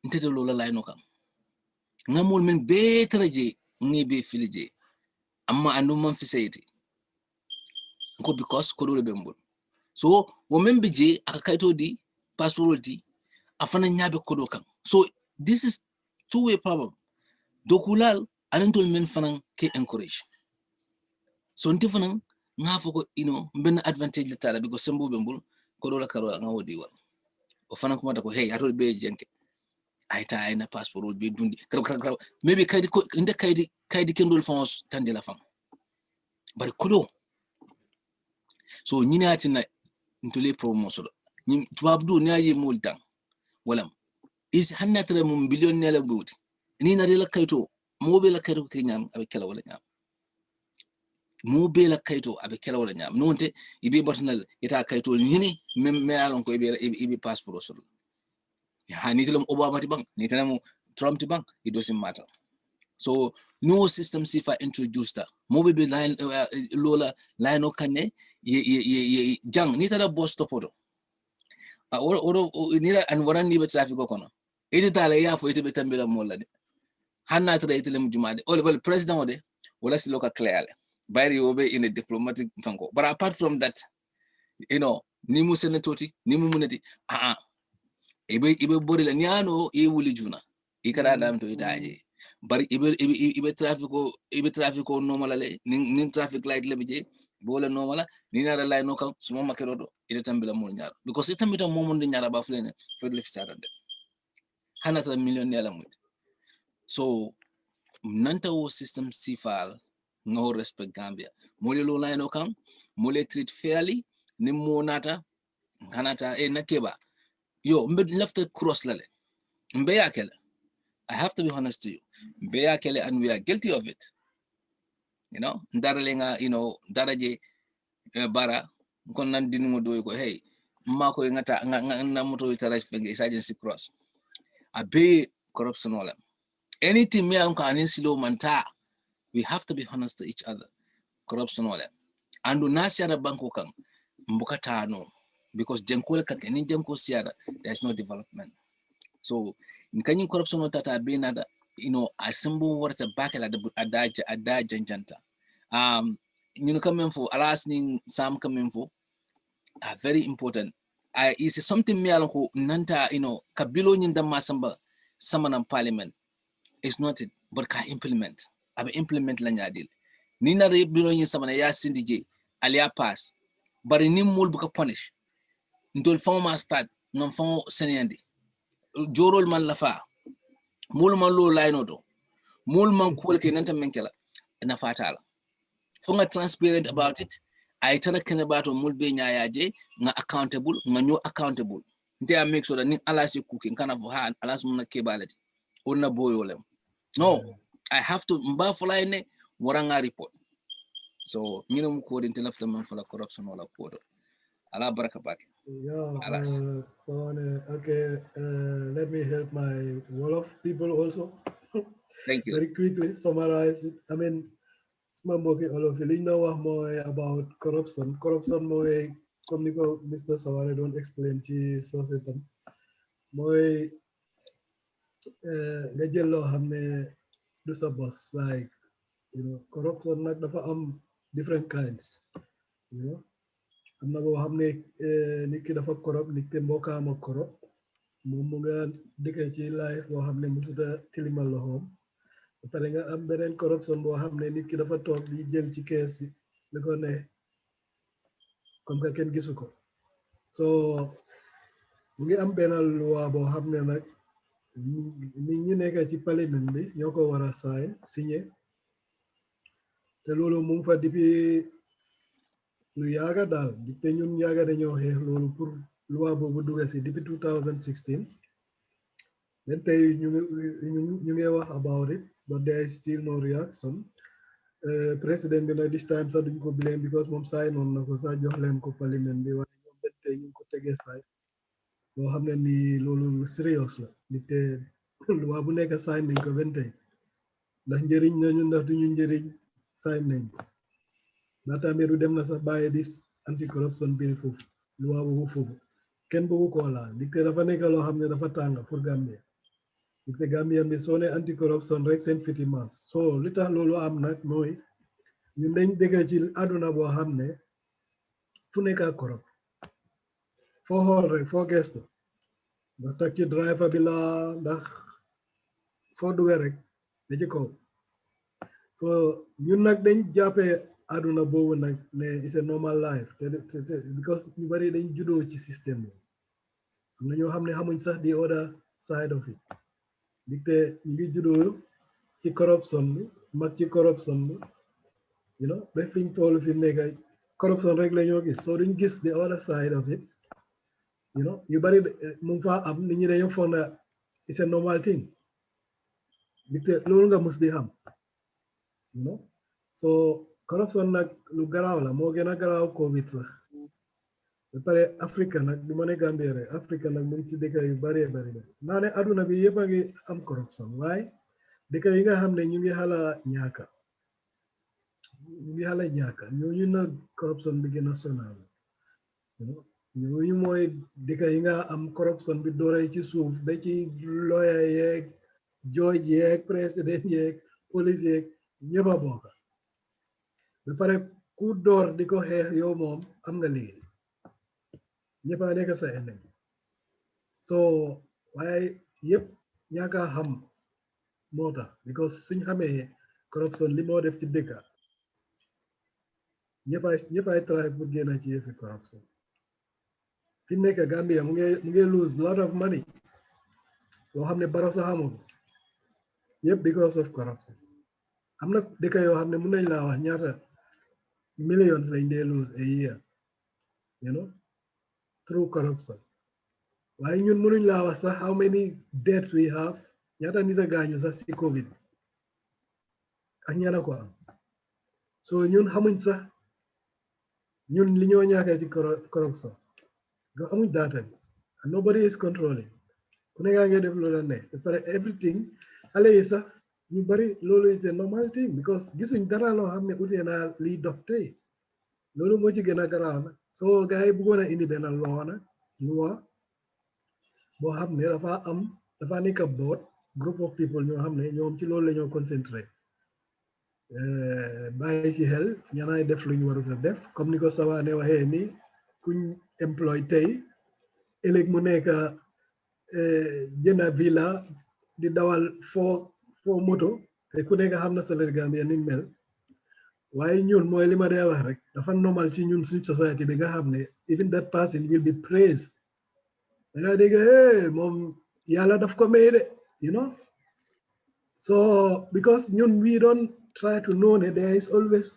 ntete lola lay no kam nga mol men be traje ngi be filije amma andu man fi sayiti ko because ko do le bembol so wo membe je aka kaito di passport di afana nyabe kodo kan so this is two-way problem dokulal anantol men fanan ke encourage so nti fanan nga foko ben advantage la tala because sembo bembol kodo la karo nga wodi wal o fanan ko mata ko hey atol be jenke ayta ayna passport be dundi karo maybe kaydi ko inde kaydi kendol fons tande la fam bari kodo so nyina atina ntole promotion ni tubabdu ne ayi multan walam is hannatra mum billion ne la budi ni na la kayto mo be la kayto ke nyam abe kala wala nyam mo be la kayto abe kala wala nyam nonte ibe batnal ita kayto ni me alon ko ibe passport so ya ni tilam obama ti bang ni tanam trump ti bang it doesn't matter so no system sifa introduced mo be line lola line o kanne ye jang ni tala boss topoto oro nila an waran ni be traffic ko kono ede tala ya fo ite be tambila molla de hanna tara ite lem jumade wala president ode wala si loka clear bayri obe in a diplomatic fango but apart from that ni mu senatoti ni mu muneti ibe bori la nyano e wuli juna ikara dam to itaje bari ibe traffic ko normal le ni traffic light le bije bola normal ni na la no kan suma makero do ite tambila mo nyar because ite tambita mo mon de nyara ba fulene fedle fi sarande hanata million ne la mut so nanta wo system sifal no respect Gambia mole lo la no kan mole treat fairly ni mo nata kanata nakeba yo mbe left cross lale mbe yakele I have to be honest to you mbe yakele and we are guilty of it ndaralenga daraje bara kon nan dinu do ko hey mako ngata na moto itara fenge agency cross abe corruption wala anything me an kan silo manta we have to be honest to each other corruption wala andu nasiara banko kan mbukata no because jenkole kan ni jenko siara there is no development so nkanyi corruption no tata be nada asembo warta bakala adaja janjanta ñu come for alas ning sam come for are very important. Is something me alako nanta kabilo nyin damma samba samanam parliament. It's not it, but ka implement. Abe implement la nyadil. Ni na re bilo nyin samana ya sindije alia pass. Bari ni mul buka punish. Ndol famo ma start non famo senyandi. Jorol man lafa. Mul man lo lainoto. Mul man kuwal ke nanta menkela na fatala. Fonga transparent about it. I tell ken about mul be nyaaje nga accountable nga nyo accountable. Nte make sure that ni alas you cooking kana for hand alas muna kebalati. Onna boyolem. No, I have to mba fulaine waranga report. So mina mu ko dinte lafta man fula corruption wala ko do. Ala baraka bake. Yeah, Alas. Sawaneh, okay, let me help my Wolof people also. Thank you. Very quickly summarize it. I mean, Mamboki Olof, li ñu wax mooy about corruption. Corruption mooy comme ni ko Mr. Sawaneh doon explain ci société tam mooy nga jël loo xam ne du sa boss, like corruption nag dafa am different kinds, am na boo xam ne nit ki dafa corrupt nit ki mbokkaam ak corrupt moom mu nga dëkk ci life boo xam ne musuta tilimal loxoom ba pare nga am beneen corruption boo xam ne nit ki dafa toog di jël ci kees bi li ko ne comme que kenn gisu ko so mu ngi am benn loi boo xam ne nag nit ñi nekk ci parlement bi ñoo ko war a signé te loolu mu ngi fa depuis lu yaaga daal te ñun yaaga dañoo xeex loolu pour loi boobu dugga si depuis 2016 then tey ñu ngi wax about it but there is still no reaction président bi nag this time sax duñ ko blame because moom sign on na ko sax jox leen ko parlement bi waaye ñoom benn tey ñu ngi ko tegee saay loo xam ne nii loolu lu serious la ni te loi bu nekk sign nañ ko benn tey ndax njëriñ nañu ndax duñu njëriñ sign nañ ko Natambe du dem na sax bàyyi dis anti corruption bill foofu loi boobu foofu kenn bëggu koo laal dicté dafa nekk loo xam ne dafa tàng pour Gambia dicté Gambia bi soo ne anti corruption rek seen fiti maas so li tax loolu am nag mooy ñun dañ dégg ci àdduna boo xam ne fu nekk ak corrupt foo xool rek foo gestu ndax taxi driver bi la ndax foo duggee rek da ci kaw so ñun nag dañ jàppee àdduna boobu nag ne it's a normal life te because ñu bari dañ juddoo ci système bi am na ñoo xam ne xamuñ sax the other side of it dicté ñu ngi juddoo ci corruption bi mag ci corruption bi ba fiñ toll fi nekk corruption rek la ñoo gis soo duñ gis the other side of it ñu bari mu ngi faa am nit ñi dañoo foog na it's a normal thing dicté loolu nga mus di xam so corruption nag lu garaaw la moo gën a garaaw covid sax ba pare Afrique nag du ma ne Gambie rek Afrique nag mu ngi ci dëkk yu bari naa ne adduna bi yëpp a ngi am corruption waaye dëkk yi nga xam ne ñu ngi xala ñaaka ñooñu nag corruption bi gën a sonal ñooñu mooy dëkk yi nga am corruption bi dooree ci suuf ba ci lawyer yeeg judge yeeg président yeeg police yeeg ñëpp a bokk ba pare ku door di ko xeex yow moom am nga liggéey ñëpp a nekk sa ennemi so waaye yëpp ñaaka xam moo tax because suñ xamee corruption li moo def ci dëkka ñëppay try pour génn ci yëfi corruption fi nekk Gambia mu ngi lose lot of money loo xam ne Barrow sax xamoo ko yëpp because of corruption am na dëkk yoo xam ne mun nañ laa wax ñaata millions lañ dee lose a year through corruption waaye ñun mënuñ laa wax sax how many deaths we have ñaata nit a gaañu sax ci covid ak ñaata ko am so ñun xamuñ sax ñun li ñoo ñaakee ci corruption nga amuñ data bi and nobody is controlling ku ne yaa ngi def loolu la ne pare everything xale yi sax ñu bari loolu is a normal thing because gisuñ dara loo xam ne utee naa liy dox tey loolu moo ci gën a garaaw nag soo gars yi bëggoon a indi benn loi nag loi boo xam ne dafa nekk board group of people ñoo xam ne ñoom ci loolu la ñoo concentré bàyyi ci xel ñanaay def lu ñu warut a def comme ni ko Sawaneh waxee ni kuñ employ tey ëllëg mu nekk jënda villa di dawal foo moto te ku nekk xam na salaire Gambia ni mel waaye ñun mooy li ma dee wax rek dafa normal ci ñun suñ society bi nga xam ne even that person will be praised da nga dégg moom yàlla daf ko may de you know so because ñun we don't try to know ne there is always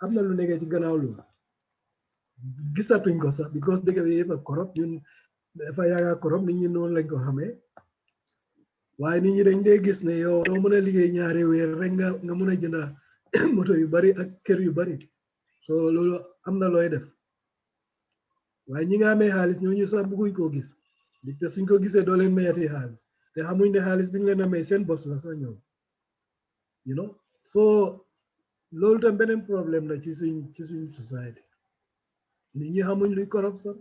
am na lu nekk ci gannaaw loolu gisatuñ ko sax because dëgg bi yëpp a corrupt ñun dafa yàgga corrupt nit ñi noonu lañ ko xamee waaye nit ñi dañ dee gis ne yow doo mën a liggéey ñaari weer rek nga mën a jënda moto yu bari ak kër yu bari so loolu am na looy def waaye ñi nga amee xaalis ñooñu sax bëgguñ koo gis te suñ ko gisee doo leen mayati xaalis te xamuñ ne xaalis bi ñu leen a may seen bos la sax ñoom you know so loolu tam beneen problème la ci suñ society nit ñi xamuñ luy corruption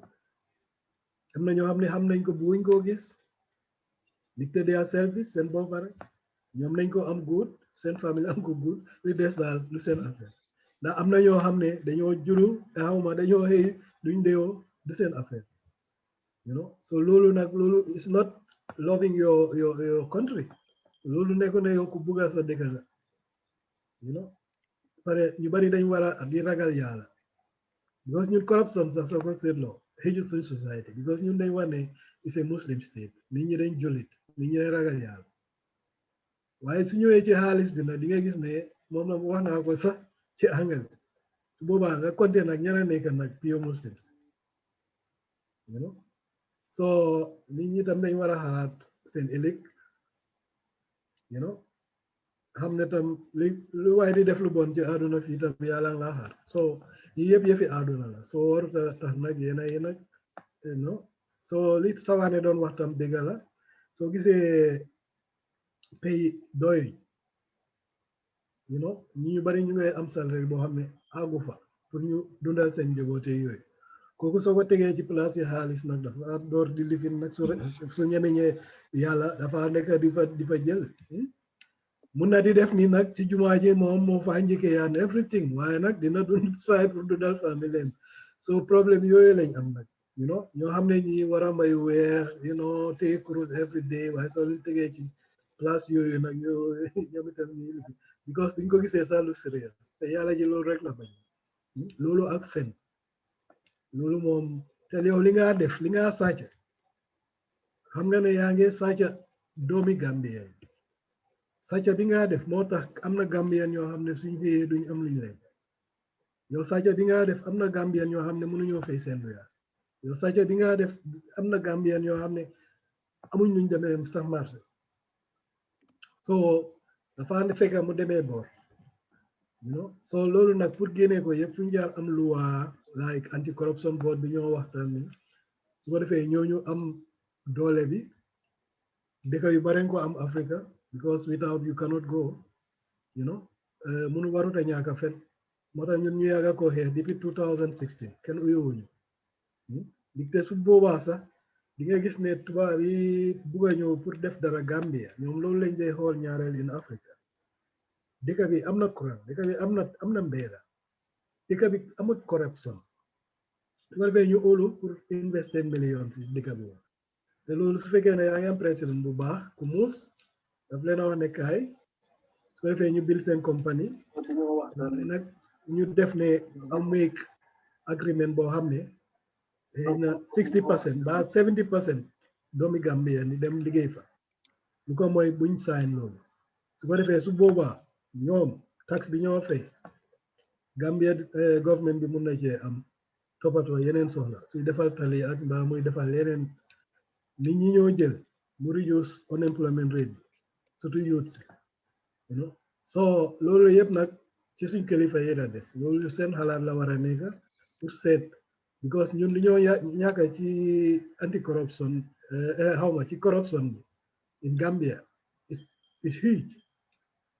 am na ñoo xam ne xam nañ ko bëgguñ koo gis dicté their service seen boppa rek ñoom nañ ko am good seen famille am ko good li des daal lu seen affaire ndax am na ñoo xam ne dañoo juru xawma dañoo xëy duñ deewoo du seen affaire you know so loolu nag loolu is not loving your country loolu nekko ne yow ku bugga sa dëkk la you know pare ñu bari dañ war a di ragal yàlla because ñun corruption sax soo ko seetloo xëjul suñ society because ñun dañ wax ne it's a Muslim state nit ñi dañ jullit nit ñi dañ ragal yàlla waaye su ñëwee ci xaalis bi nag di nga gis ne moom la wax naa ko sax ci angal su boobaa nga compter nag ñara nekk nag pure Muslims you know so nit ñi tam dañ war a xalaat seen ëllëg you know xam ne tam lu waaye di def lu bon ci àdduna fii tam yàlla nga xaar so yi yëpp yëfi àdduna la so waruta tax nag yéena yi nag you know so li Sawaneh doon wax tam dëgg la soo gisee pay doy you know ñu bari ñu ngay am salaire boo xam ne àggu fa pour ñu dundal seen njaboote yooyu kooku soo ko tegee ci place yi xaalis nag dafa door di lifin nag su ñemeñee yàlla dafa nekk di fa jël mun na di def ni nag ci jumaa ji moom moo fa njëkkee yaan everything waaye nag dina dund saay pour dundal famille so problème yooyu lañ am nag you know ñoo xam ne ñi war a may weer you know take cruise every day waaye soo leen tegee ci place yooyu nag ñoom itam ñi lifi because diñ ko gisee sax lu sérieux te yàlla ji loolu rek la bañ loolu ak fen loolu moom te yow li nga def li nga sàcc xam nga ne yaa ngi sàcc doomi Gambien sàcc bi nga def moo tax am na Gambien ñoo xam ne suñ xëyee duñ am luñ leen yow sàcc bi nga def am na Gambien ñoo xam ne mënuñoo fay seen weer yow sàcc bi nga def am na Gambien ñoo xam ne amuñ luñ demee sax marché so dafa fekk mu demee boor you know so loolu nag pour génnee ko yëpp suñ jaar am loi like anti corruption board bi ñoo waxtaan ni su ko defee ñooñu am doole bi dëkk yu bare ko am Africa because without you cannot go you know munu warut a ñàkk a fen moo tax ñun ñu yàgga ko xeex depuis 2016 kenn uyowuñu digte su boobaa sax di nga gis ne tubaab yi bugg a ñëw pour def dara Gambia ñoom loolu lañ dee xool ñaareel in Africa dëkk bi am na courant dëkk bi am na mbéeda dëkk bi amut corruption su ko defee ñu óolu pour investir millions ci dëkk bi te loolu su fekkee ne yaa ngi am président bu baax ku muus daf leen a wax ne kaay su ko defee ñu bil seen compagnie nag ñu def ne am make agreement boo xam ne xëy na 60% ba 70% doomi Gambia ni dem liggéey fa lu ko mooy buñ sign loolu su ko defee su boobaa ñoom tax bi ñoo fay Gambia government bi mun na cee am toppatoo yeneen soxla suy defal tali ak mbaa muy defal yeneen nit ñi ñoo jël mu reduce unemployment rate bi surtout youth si you know so loolu yëpp nag ci suñ kilifa yi la des loolu seen xalaat la war a nekk pour seet because ñun li ñoo ñàkk ci anti corruption xawma ci corruption bi in Gambia is huge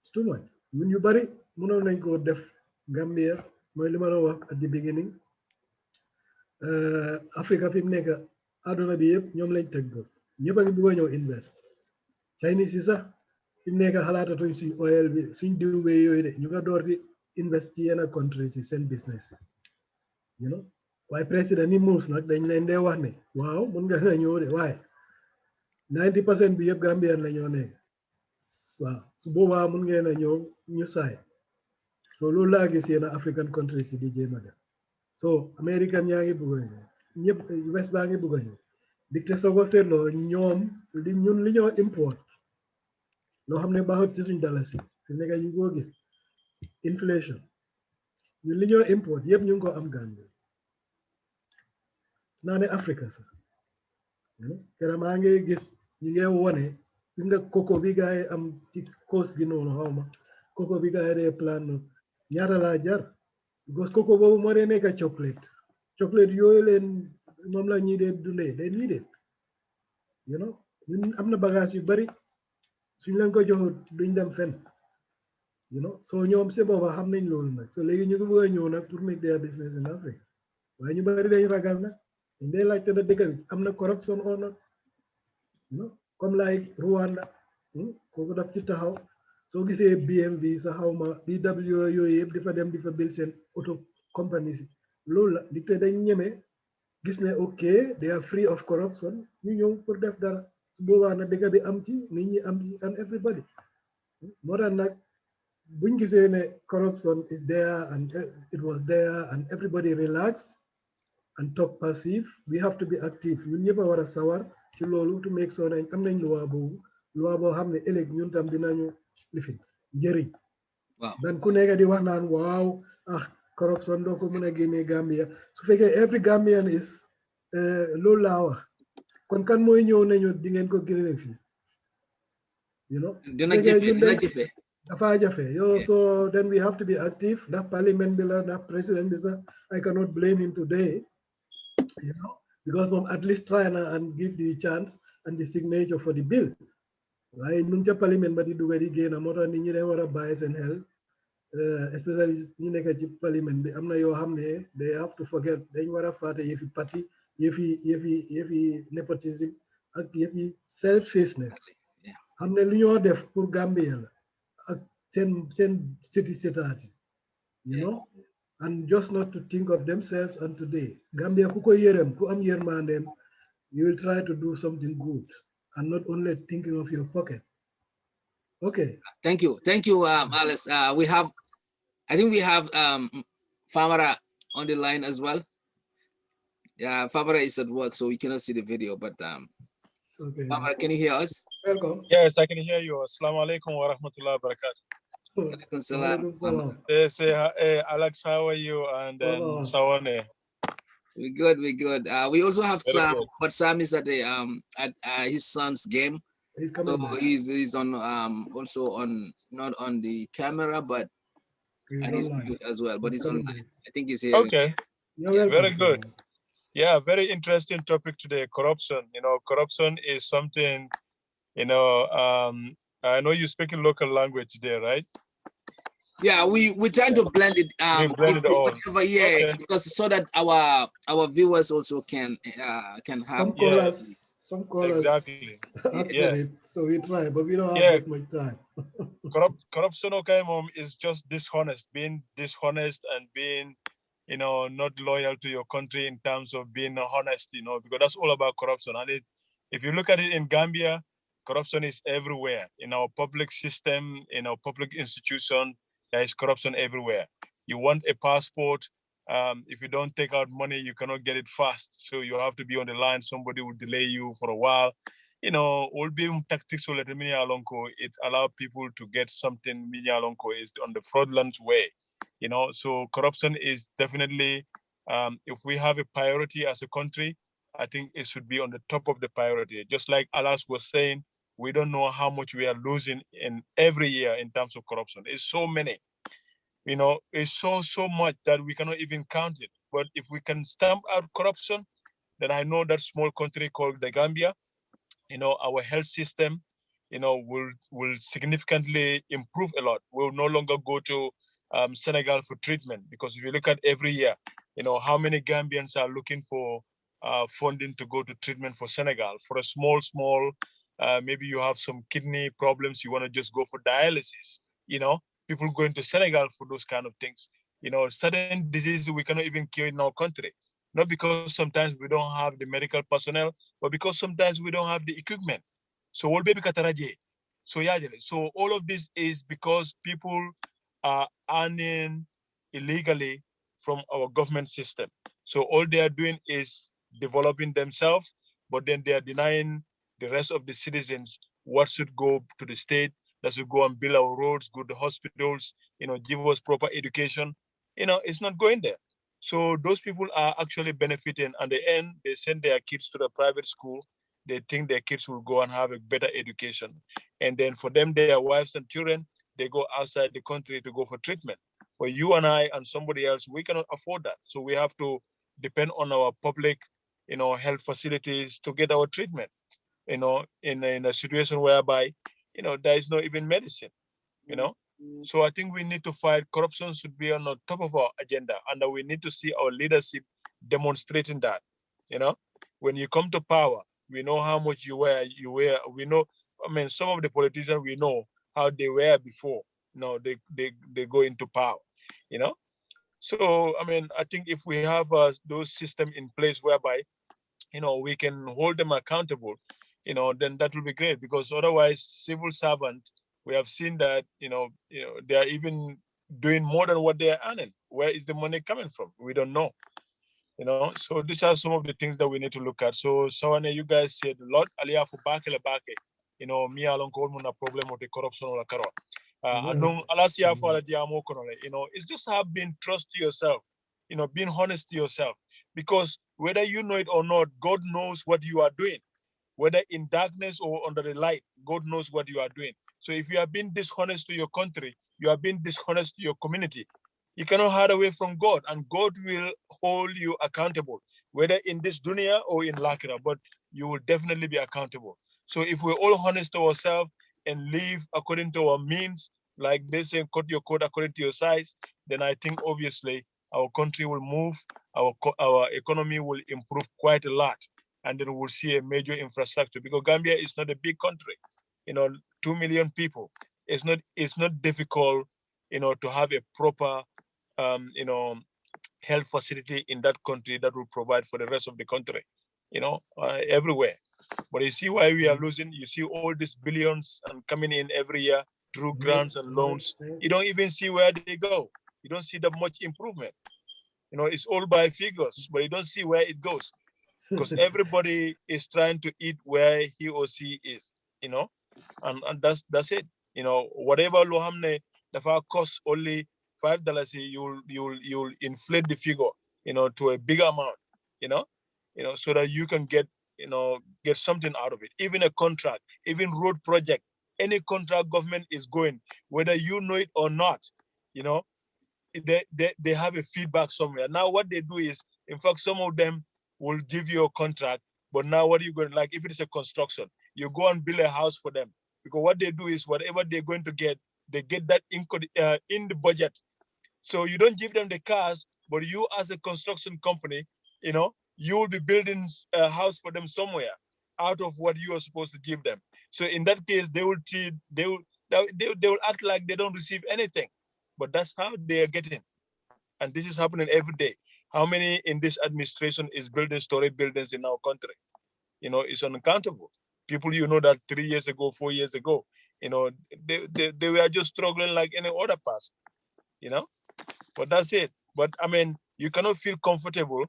it's too much ñun yu bari mënoon nañ ko def Gambia mooy li ma la wax at the beginning Africa fi mu nekk àdduna bi yëpp ñoom lañ teg bët ñëpp a ngi bugg a ñëw invest Chinese yi sax fi mu nekk xalaatatuñ suñ oil bi suñ diw bee yooyu de ñu nga door di invest ci yenn countries yi seen business you know waaye président ni moves nag dañ leen dee wax ne waaw mun nga na ñëw de waaye 90% bi yëpp Gambien la ñoo nekk waaw su boobaa mun ngeen a ñëw ñu saay so loolu laa gis yenn African countries yi di jéem a def so American yaa ngi bugg a ñëw ñëpp West baa ngi bugg a ñëw dicte soo ko seetloo ñoom ñun li ñoo import loo xam ne baaxut ci suñ dalasi fi nekk ñu koo gis inflation ñun li ñoo import yëpp ñu ngi ko am Gambie naa ne Afrique sax keroog maa ngi gis ñu ngi wone gis nga coco bi gaa yi am ci coast gi noonu xaw ma coco bi gaa yi dee plan ñaata laa jar because coco boobu moo dee nekk chocolate yooyu leen moom la ñii dee dundee day nii de ñun am na bagage yu bari suñ leen ko joxut duñ dem fenn soo ñoom si booba xam nañ loolu nag so léegi ñu ngi bëgg a ñëw nag pour make their business in Africa waaye ñu bari dañ ragal nag dañ dee laajte na dëkk bi am na corruption or not comme like Rwanda kooku daf ci taxaw soo gisee BMV sa xawma BW yooyu yëpp di fa dem di fa bil seen auto compagnie si loolu la di te dañ ñeme gis ne ok they are free of corruption ñu ñëw pour def dara su boobaa nag dëkk bi am ci nit ñi am ci and everybody moo tax nag buñ gisee ne corruption is there and it was there and everybody relax and talk passive we have to be active ñun ñëpp a war a sawar ci loolu to make sure nañ am nañ loi boo xam ne ëllëg ñun tam dinañu lifin njëriñ dan ku nekk di wax naan waaw corruption doo ko mën a génnee Gambia su fekkee every Gambian is loolu laa wax kon kan mooy ñëw nañu di ngeen ko génne fii dina jafe dafa jafe yow so then we have to be active ndax parliament bi la ndax président bi sax I cannot blame him today because moom at least try na and give the chance and the signature for the bill waaye nu ca parliament ba di dugga di génn moo tax nit ñi dañ war a bàyyi seen xel especially ñi nekk ci parliament bi am na yoo xam ne they have to forget dañ war a fàtte yëfi parti yëfi nepotism ak yëfi selfishness xam ne lu ñoo def pour Gambia la ak seen city setaati and just not to think of themselves and today Gambia ku ko yërëm ku am yërmandeem you will try to do something good and not only thinking of your pocket. Okay. Thank you, Alice. I think we have Famara on the line as well. Yeah, Famara is at work, so we cannot see the video. But okay. Famara, can you hear us? Welcome. Yes, I can hear you. Assalamu alaikum wa rahmatullahi wa barakatuh. Walaikum salam. Salam. Alex, how are you? And then Sawaneh. We're good. We also have Sam, but Sam is at the at his son's game. He's coming so back. he's on also on not on the camera, but he's good as well. But he's online. I think he's here. Okay. Very good. Yeah, very interesting topic today. Corruption. Corruption is something. I know you speak in local language today, right? Yeah, we're trying to blend it. Blend it all. Okay. Because so that our viewers also can have some callers exactly. it, so we try, but we don't have that much time. Corruption, okay, mom, is just being dishonest and being, not loyal to your country in terms of being honest, because that's all about corruption. And if you look at it in Gambia, corruption is everywhere in our public system, in our public institution. There is corruption everywhere. You want a passport. If you don't take out money, you cannot get it fast. So you have to be on the line. Somebody will delay you for a while. All being tactics it allows people to get something is on the fraudulent way. So corruption is definitely, if we have a priority as a country, I think it should be on the top of the priority. Just like Alas was saying, we don't know how much we are losing in every year in terms of corruption. It's so many, it's so much that we cannot even count it. But if we can stamp out corruption, then I know that small country called the Gambia, our health system, will significantly improve a lot. We'll no longer go to Senegal for treatment, because if you look at every year, how many Gambians are looking for funding to go to treatment for Senegal for a small Maybe you have some kidney problems, you want to just go for dialysis. People going to Senegal for those kind of things. Certain diseases we cannot even cure in our country, not because sometimes we don't have the medical personnel, but because sometimes we don't have the equipment. So all baby kataraje. So all of this is because people are earning illegally from our government system. So all they are doing is developing themselves, but then they are denying the rest of the citizens what should go to the state, that should go and build our roads, go to hospitals, give us proper education. It's not going there. So those people are actually benefiting. At the end, they send their kids to the private school. They think their kids will go and have a better education. And then for them, their wives and children, they go outside the country to go for treatment. But you and I and somebody else, we cannot afford that. So we have to depend on our public, health facilities to get our treatment, in a situation whereby, there is no even medicine, you know. So I think we need to fight corruption should be on the top of our agenda, and that we need to see our leadership demonstrating that. When you come to power, we know how much you wear. We know, I mean, some of the politicians we know how they were before. They go into power. You know, so I mean, I think if we have those systems in place whereby we can hold them accountable, then that will be great, because otherwise civil servants, we have seen that they are even doing more than what they are earning. Where is the money coming from? We don't know. So these are some of the things that we need to look at. So Sawaneh, you guys said a lot. Aliya fu bakele bake. Me along ko muna problem with the corruption or karo. Anong alasia for ala diamo konole. It's just have been trust to yourself. Being honest to yourself, because whether you know it or not, God knows what you are doing. Whether in darkness or under the light, God knows what you are doing. So if you are being dishonest to your country, you are being dishonest to your community, you cannot hide away from God, and God will hold you accountable, whether in this dunya or in lakira, but you will definitely be accountable. So if we're all honest to ourselves and live according to our means, like they say, cut your coat according to your size, then I think obviously our country will move, our economy will improve quite a lot, and then we'll see a major infrastructure, because Gambia is not a big country, 2 million people. It's not difficult, to have a proper, health facility in that country that will provide for the rest of the country, everywhere. But you see why we are losing. You see all these billions and coming in every year through grants and loans. You don't even see where they go. You don't see that much improvement. It's all by figures, but you don't see where it goes, because everybody is trying to eat where he or she is, and that's it. Whatever lohamne dafa cost only $5, you'll inflate the figure, to a bigger amount, you know, so that you can get something out of it. Even a contract, even road project, any contract government is going, whether you know it or not, you know, they have a feedback somewhere. Now what they do is, in fact, some of them will give you a contract, but now what are you going to, like, if it is a construction, you go and build a house for them, because what they do is whatever they're going to get, they get that in the budget. So you don't give them the cars, but you as a construction company, you will be building a house for them somewhere out of what you are supposed to give them. So in that case, they will act like they don't receive anything, but that's how they are getting. And this is happening every day. How many in this administration is building story buildings in our country? It's uncountable. People, that 3 years ago, 4 years ago, they were just struggling like any other person, but that's it. But I mean, you cannot feel comfortable,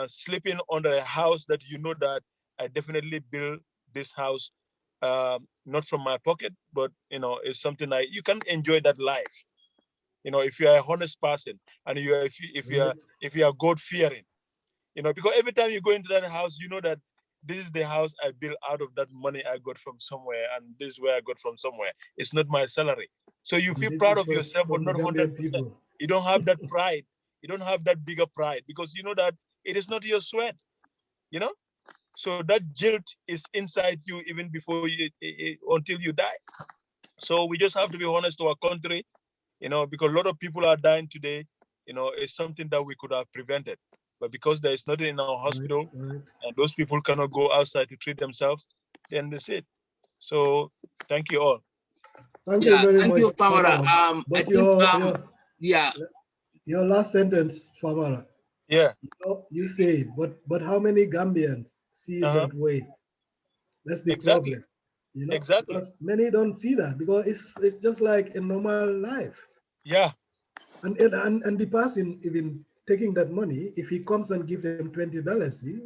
sleeping under a house that that I definitely built this house, not from my pocket, but it's something like you can enjoy that life. If you are a honest person, and if you are God fearing, because every time you go into that house, you know that this is the house I built out of that money I got from somewhere, and this is where I got from somewhere. It's not my salary. So you feel proud of yourself, but not 100%. You don't have that pride. You don't have that bigger pride, because you know that it is not your sweat, So that guilt is inside you even before until you die. So we just have to be honest to our country, because a lot of people are dying today. It's something that we could have prevented. But because there is nothing in our hospital, and those people cannot go outside to treat themselves, then that's it. So thank you all. Thank you very thank much, you, Famara. Famara. I But think yeah. your last sentence, Famara, Yeah. you say it, but how many Gambians see it Uh-huh. that way? That's the Exactly. problem, Exactly. because many don't see that because it's just like a normal life. Yeah. And the person even taking that money, if he comes and give them $20,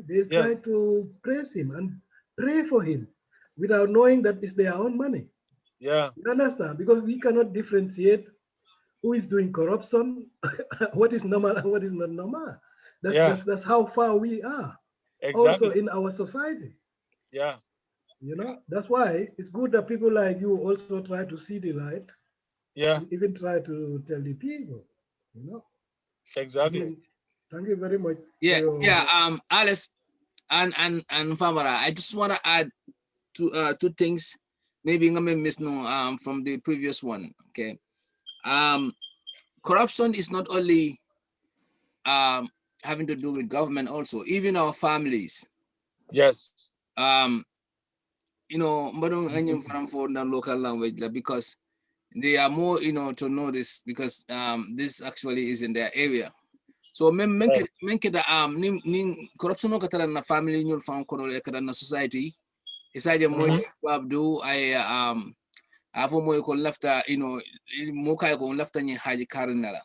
they try Yes. to praise him and pray for him without knowing that it's their own money. Yeah. You understand? Because we cannot differentiate who is doing corruption, what is normal and what is not normal. Yeah. That's how far we are also Exactly. in our society. Yeah. That's why it's good that people like you also try to see the light Yeah. and even try to tell the people. I Exactly. mean, thank you very much for Yeah, your. yeah. Alice and Famara, I just want to add two things. Maybe I'm gonna miss no from the previous one. Okay. Corruption is not only having to do with government, also even our families. Yes. Mbadong anyum for the local language because they are more to know this because this actually is in their area. So Right. men keda ning corruption no katala na family nyul fam kono le kada na society isaje mo abdu ay afo mo ko lafta mo kay ko lafta ni haji karnala.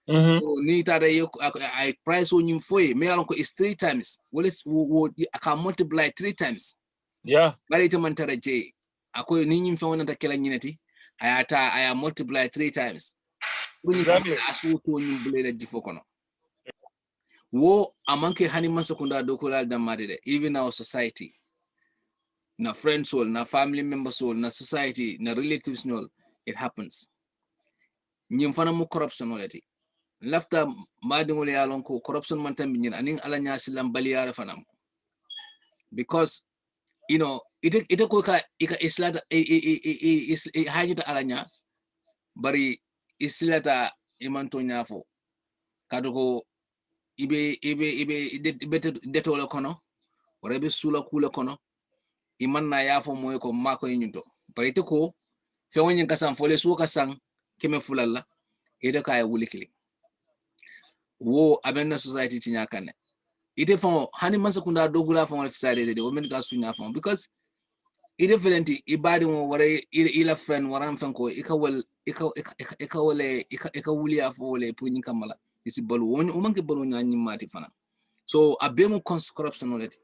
So ni tada yo I price on you for me alon ko is 3 times. Well wo I can multiply 3 times. Yeah. Bari to man tara je ako ni nyim fa wona ta kala nyinati I multiply 3 times. Exactly. Asu to nyim bele jifo kono. Wo amanke hani masakunda dokulal damade even our society na friends soul na family members soul na society na relatives soul it happens nyim fana mu corruption walati lafta mbadi ngol yalon ko corruption man tambi nyin anin ala nyasi lambaliyara fanam because ite ko ka ika islata hajita alanya bari islata imanto nyafo kado ko ibe detole kono wara be sula kula kono imanna yafo moy ko mako nyinto bari te ko fe wonyin kasan fole su kasan keme fulalla ite kay wulikili wo abenna society tinya kanne ite fon hani masakunda dogula fon fisade de o men ka sunya fon because ite felenti ibadi mo wara ila friend waran fen ko ikawal ikawale ikawuli afo wala punyin kamala isi balu won o manke balu nyanyi mati fana so abemu corruption olati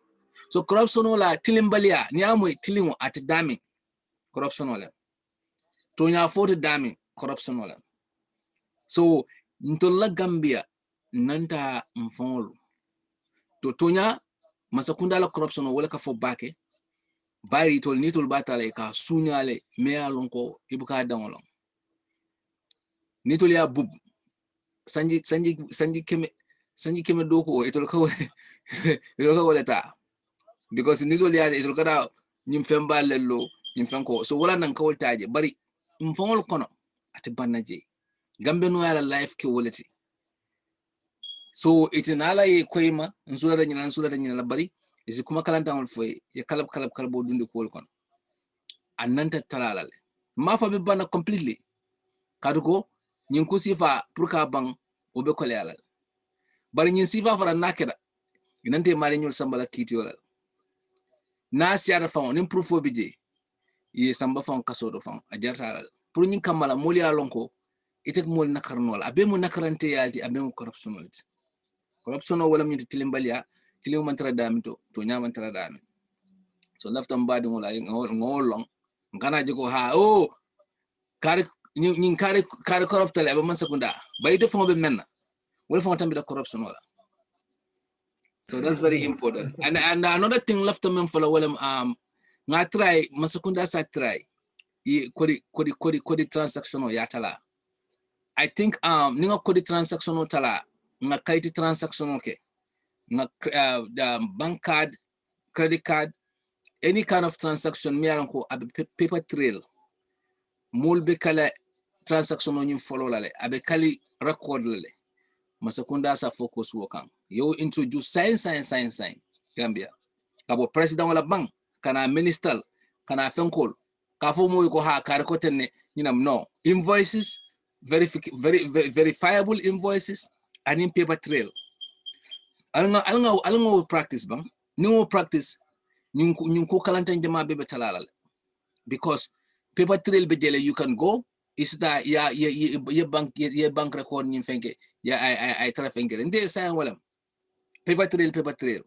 so corruption ola tilimbalia ni amoy tilimo at dami corruption ola to nya foto dami corruption ola so ntolla Gambia nanta mfongolu to tonya masakunda la corruption wala ka fo bake bari tol ni tol batale ka sunyale me alon ko ibuka dangolon ni tol ya bub sanji keme doko itol ka wala ta because ni tol ya itol kada nyim femba lello nyim fenko so wala nan kawol taaje bari mfongol kono ati bannaje gambe no yala life ke wolati so itinala ye koyma nsula da nyina la bari isi kuma kalanta on foy ye kalab dunde ko kono annanta talalale ma fa be bana completely kaduko nyin ko sifa pour ka bang o be ko lealal bari nyin sifa fara nakeda inante mari nyul sambala kiti wala na siara fa nim pour fo bije ye samba fa kaso do fa a jarta pour nyin kamala moli alonko itek mol nakarnol abe mo nakarante yalti abe mo corruption wala min tilimbalia tilim man tara damito to nyaman tara dami so laftam badi mo la ngolong ngana jiko ha kare nyin kare corruptale abe man sakunda bayito fo be menna wala fo tambi da corruption wala so that's very important and another thing laftam for wala nga try masakunda sa try kodi transaction ya tala I think ninga kodi transaction tala nga kaiti transaction okay nga the bank card credit card any kind of transaction me ko abe paper trail mulbe kala transaction on follow lale abe kali record lale masakunda sa focus wokan yo introduce science Gambia kabo president wala bank kana minister kana fenkol ka fo mo ko ha kare ko tenne no invoices, verifiable invoices, and in paper trail. Alnga practice bang no practice nyun ko kalanta jama bebe talala, because paper trail be jele you can go is that ya bank record nyin fenke ya I try fenke and they say well paper trail.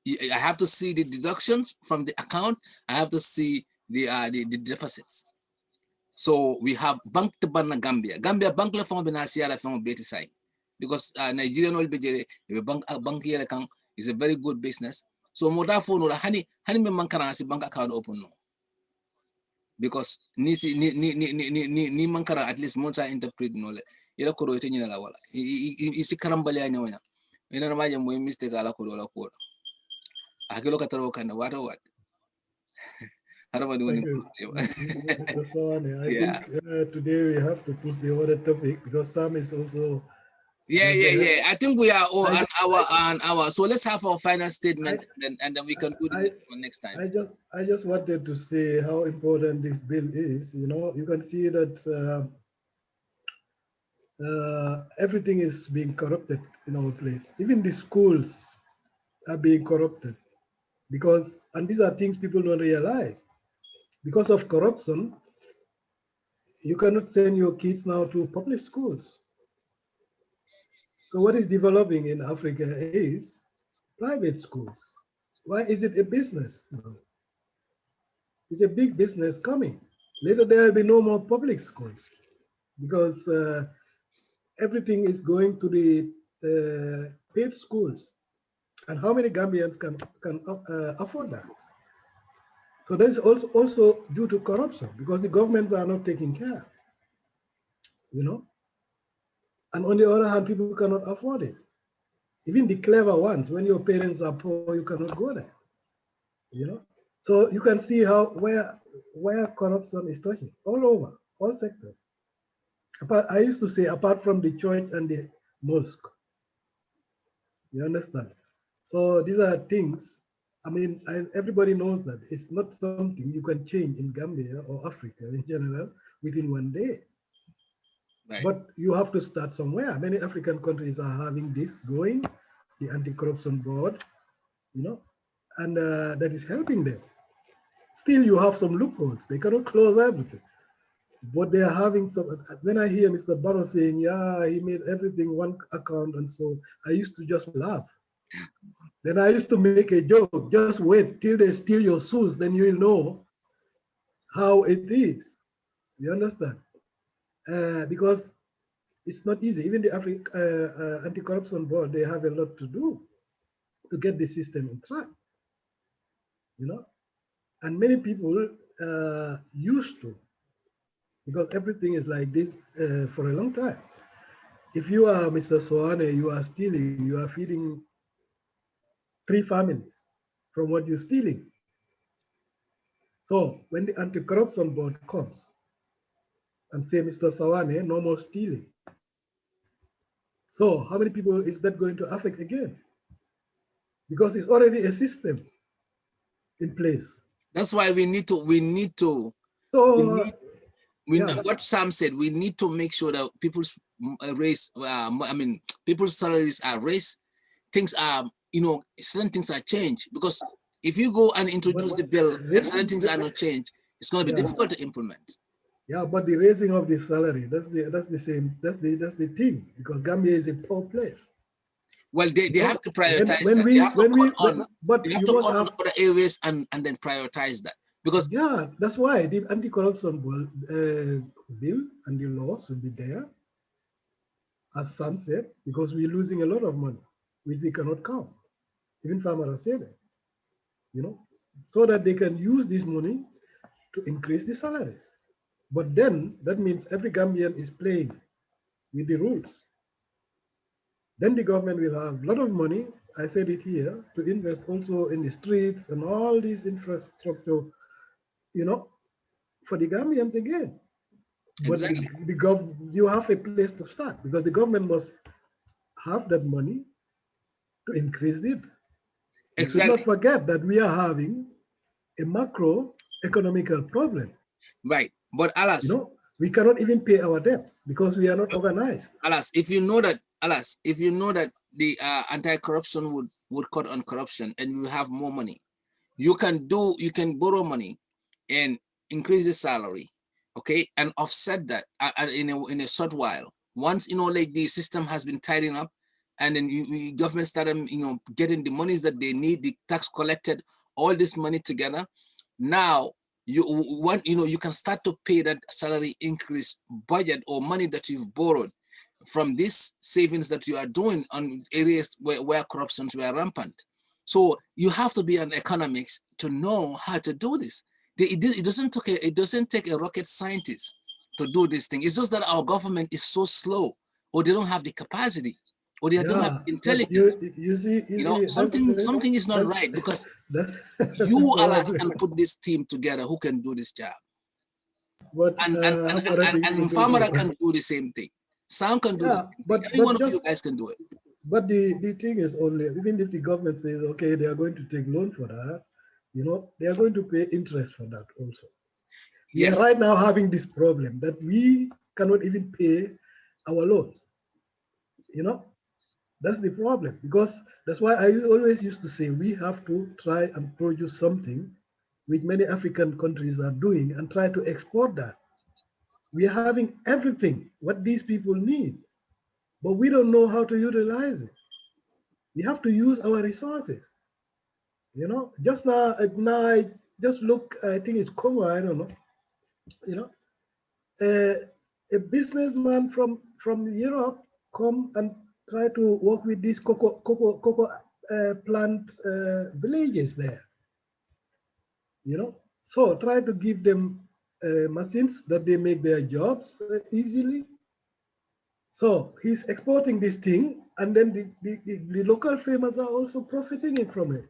I have to see the deductions from the account. I have to see the deposits. So we have bank to ban Gambia bank la fond benasi la fond beti sai, because Nigerian oil bejere bank here is a very good business. So moda phone or hani me mankara si bank account open no, because ni mankara at least monta interpret no le ila ko roite nyina la wala isi karambale anya ina ma mo mistake ala ko la ko akilo kataro kana what Thank you, Mr. Sawaneh. I yeah. think today we have to push the other topic because Sam is also. Yeah. I think we are all an hour. So let's have our final statement, and then we can do the next time. I just wanted to say how important this bill is. You can see that everything is being corrupted in our place. Even the schools are being corrupted and these are things people don't realize. Because of corruption, you cannot send your kids now to public schools. So what is developing in Africa is private schools. Why is it a business? It's a big business coming. Later there will be no more public schools because everything is going to the paid schools. And how many Gambians can afford that? So that is also due to corruption because the governments are not taking care. And on the other hand, people cannot afford it. Even the clever ones, when your parents are poor, you cannot go there. So you can see where corruption is touching all over, all sectors. I used to say, apart from the church and the mosque. You understand? So these are things. Everybody knows that it's not something you can change in Gambia or Africa in general within one day. Right. But you have to start somewhere. Many African countries are having this going, the anti-corruption board, and that is helping them. Still, you have some loopholes. They cannot close everything. But they are having some. When I hear Mr. Barrow saying, yeah, he made everything one account, and so I used to just laugh. Then I used to make a joke, just wait till they steal your shoes, then you'll know how it is. You understand? Because it's not easy. Even the anti-corruption board, they have a lot to do to get the system in track. And many people used to, because everything is like this for a long time. If you are Mr. Sawaneh, you are stealing, you are feeding 3 families from what you're stealing. So when the anti-corruption board comes and say, Mr. Sawaneh, no more stealing. So how many people is that going to affect again? Because it's already a system in place. That's why we need to. So what Sam said, we need to make sure that people's people's salaries are raised. Things are, certain things are changed, because if you go and introduce the bill and certain things are not changed, it's going to be difficult to implement. Yeah, but the raising of the salary, that's the same. That's the thing, because Gambia is a poor place. Well, they have to prioritize that. But you must have other areas and then prioritize that. Because that's why the anti-corruption bill and the law should be there, as Sam said, because we're losing a lot of money, which we cannot count. Even farmers say that, so that they can use this money to increase the salaries. But then that means every Gambian is playing with the rules. Then the government will have a lot of money, I said it here, to invest also in the streets and all this infrastructure, for the Gambians again. But exactly. You have a place to start, because the government must have that money to increase it. You should not forget that we are having a macro economical problem. Right. But alas, You know, we cannot even pay our debts because we are not organized. alas, if you know that the anti-corruption would cut on corruption and you have more money, you can borrow money and increase the salary, okay, and offset that in a short while. Once like the system has been tidying up, and then government started getting the monies that they need, the tax collected, all this money together. Now you can start to pay that salary increase budget or money that you've borrowed from these savings that you are doing on areas where corruptions were rampant. So you have to be an economist to know how to do this. It doesn't take a rocket scientist to do this thing. It's just that our government is so slow, or they don't have the capacity, or they don't have intelligence. You see, Something is not right, because that's you, alas, can problem. put this team together who can do this job. But And Famara can do the same thing. Sam can do the yeah, same thing. but Any one of you just guys can do it. but the thing is only, even if the government says okay, they are going to take loan for that, they are going to pay interest for that also. We are Yes. right now having this problem that we cannot even pay our loans. That's the problem, because that's why I always used to say we have to try and produce something which many African countries are doing and try to export that. We are having everything what these people need, but we don't know how to utilize it. We have to use our resources. Just now I just look. I think it's Congo. I don't know. You know, a businessman from Europe come and try to work with these cocoa plant villages there. So try to give them machines that they make their jobs easily. So he's exporting this thing, and then the local farmers are also profiting it from it.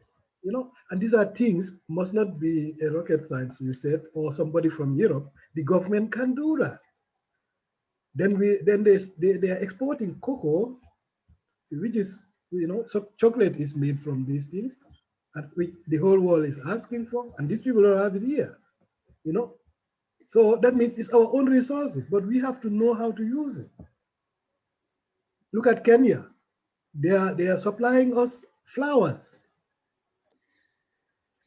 And these are things must not be a rocket science, you said, or somebody from Europe. The government can do that. Then they are exporting cocoa, which is so chocolate is made from these things, and which the whole world is asking for, and these people don't have it here. So that means it's our own resources, but we have to know how to use it. Look at Kenya. They are supplying us flowers.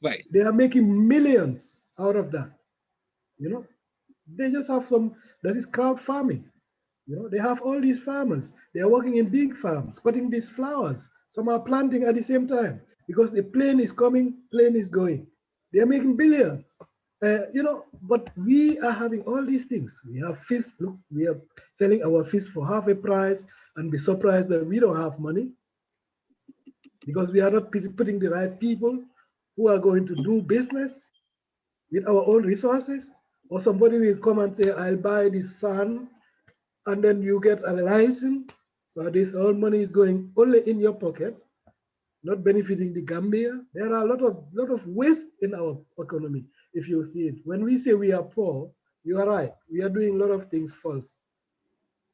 Right. They are making millions out of that. They just have that is crowd farming. They have all these farmers. They are working in big farms, cutting these flowers. Some are planting at the same time because the plane is coming, plane is going. They are making billions. But we are having all these things. We have fish. Look, we are selling our fish for half a price and be surprised that we don't have money because we are not putting the right people who are going to do business with our own resources. Or somebody will come and say, I'll buy this sand, and then you get a license. So this all money is going only in your pocket, not benefiting the Gambia. There are a lot of waste in our economy, if you see it. When we say we are poor, you are right. We are doing a lot of things false.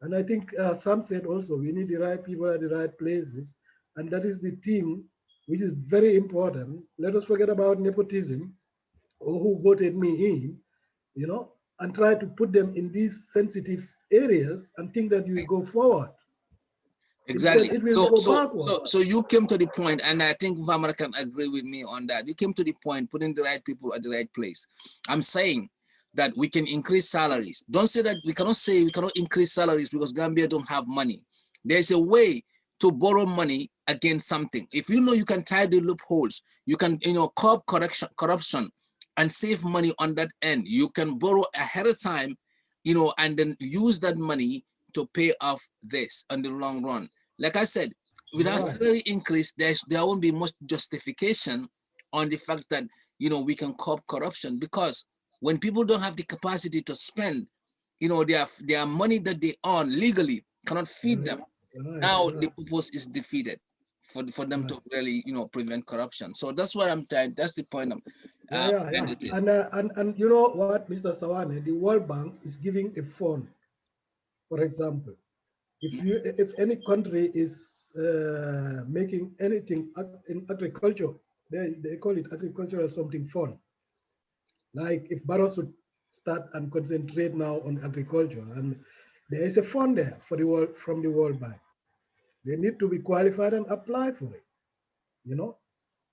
And I think Sam said also, we need the right people at the right places. And that is the thing which is very important. Let us forget about nepotism or who voted me in, and try to put them in these sensitive areas and think that you will go forward. Exactly. Instead, it will go backward. So you came to the point, and I think Vamara can agree with me on that. You came to the point, putting the right people at the right place. I'm saying that we can increase salaries. Don't say that we cannot increase salaries because Gambia don't have money. There's a way to borrow money against something. If you know you can tie the loopholes, you can curb corruption and save money on that end. You can borrow ahead of time, and then use that money to pay off this on the long run. Like I said, without salary increase, there won't be much justification on the fact that we can curb corruption, because when people don't have the capacity to spend, their money that they earn legally cannot feed them. Now the purpose is defeated for them to really prevent corruption. So that's what I'm trying. That's the point I'm. And you know what, Mr. Sawaneh, the World Bank is giving a fund. For example, if any country is making anything in agriculture, they call it agricultural something fund. Like if Barrow should start and concentrate now on agriculture, and there is a fund there for the world from the World Bank. They need to be qualified and apply for it. You know,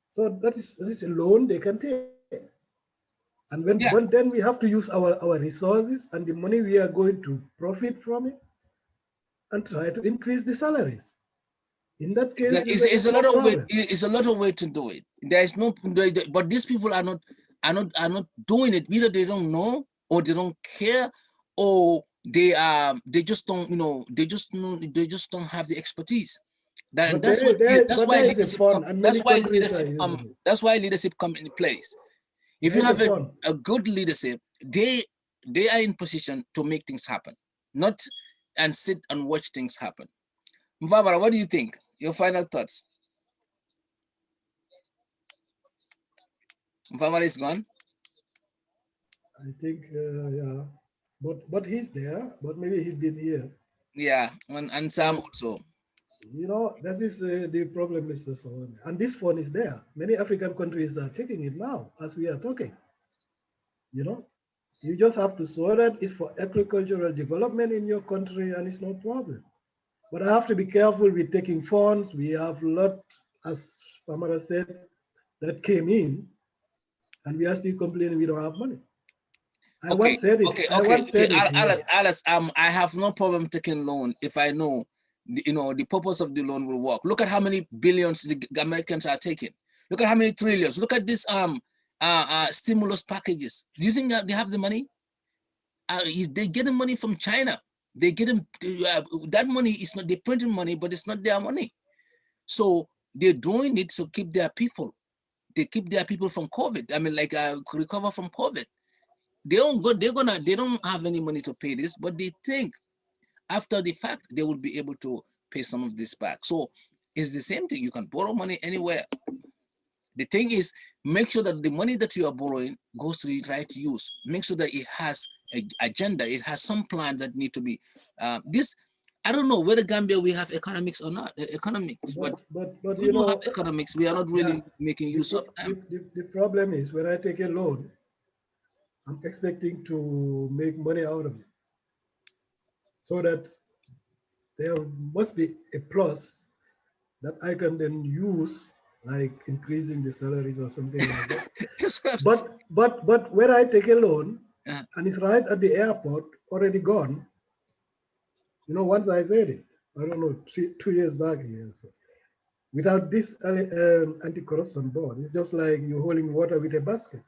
so that is a loan they can take. And Yeah, then we have to use our resources and the money we are going to profit from it and try to increase the salaries. In that case, it's it's a no lot of way. problem. It's a lot of way to do it. There is no, but these people are not doing it. Either they don't know, or they don't care, or they just don't, they just don't have the expertise. But That's what that's but why there is a leadership fund, come. and That's many why countries are leadership using come. it. That's why leadership come into place. If There you is a have fund. a good leadership, they are in position to make things happen, not and sit and watch things happen. Mvabara, what do you think? Your final thoughts. Mvabara is gone. I think, yeah. But he's there. But maybe he didn't hear. Yeah, and Sam also. You know, that is the problem, Mr. Sawaneh. And this fund is there. Many African countries are taking it now as we are talking. You know, you just have to show that it's for agricultural development in your country, and it's no problem. But I have to be careful with taking funds. We have a lot, as Pamara said, that came in, and we are still complaining we don't have money. I Okay, once said it. okay, I okay, once okay. said it here. Alice, I have no problem taking loan if I know, the purpose of the loan will work. Look at how many billions the Americans are taking. Look at how many trillions. Look at this stimulus packages. Do you think that they have the money? They getting money from China. They getting that money is not, they printing money, but it's not their money. So they're doing it to keep their people. They keep their people from COVID. I mean, like recover from COVID. They don't go. They don't have any money to pay this, but they think after the fact they will be able to pay some of this back. So it's the same thing. You can borrow money anywhere. The thing is, make sure that the money that you are borrowing goes to the right use. Make sure that it has an agenda. It has some plans that need to be. This, I don't know whether Gambia we have economics or not, economics, but But we you do have know, economics. We are not yeah. really making use of them. The problem is when I take a loan, I'm expecting to make money out of it, so that there must be a plus that I can then use, like increasing the salaries or something like that. That's what I'm saying. But when I take a loan Uh, and it's right at the airport, already gone, you know, once I said it, I don't know, 2 years back here. So without this anti-corruption board, it's just like you're holding water with a basket.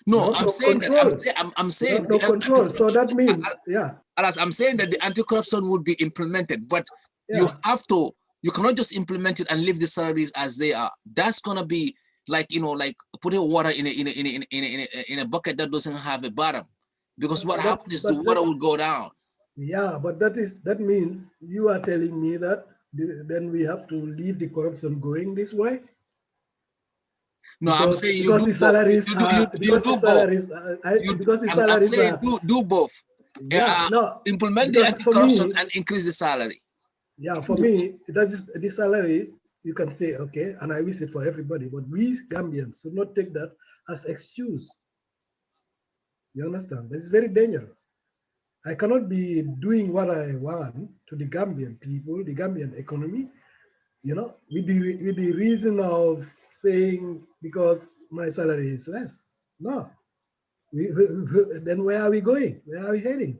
You No, have I'm no saying that control. I'm You saying have no control. So that means, yeah, Alas, I'm saying that the anti-corruption would be implemented, but you yeah. have to, you cannot just implement it and leave the salaries as they are. That's gonna be like, like putting water in a bucket that doesn't have a bottom, because what happens is the But water that, will go down. yeah, but that means you are telling me that then we have to leave the corruption going this way No, I'm saying you because do the both. salaries are You do both. because the I'm salaries saying are, do both. yeah, no, Implement the because for anti-corruption me, and increase the salary. yeah, for me that is the salary. You can say okay, and I wish it for everybody, but we Gambians should not take that as excuse. You understand? This is very dangerous. I cannot be doing what I want to the Gambian people, the Gambian economy, with the reason of saying because my salary is less. No. Then where are we going? Where are we heading?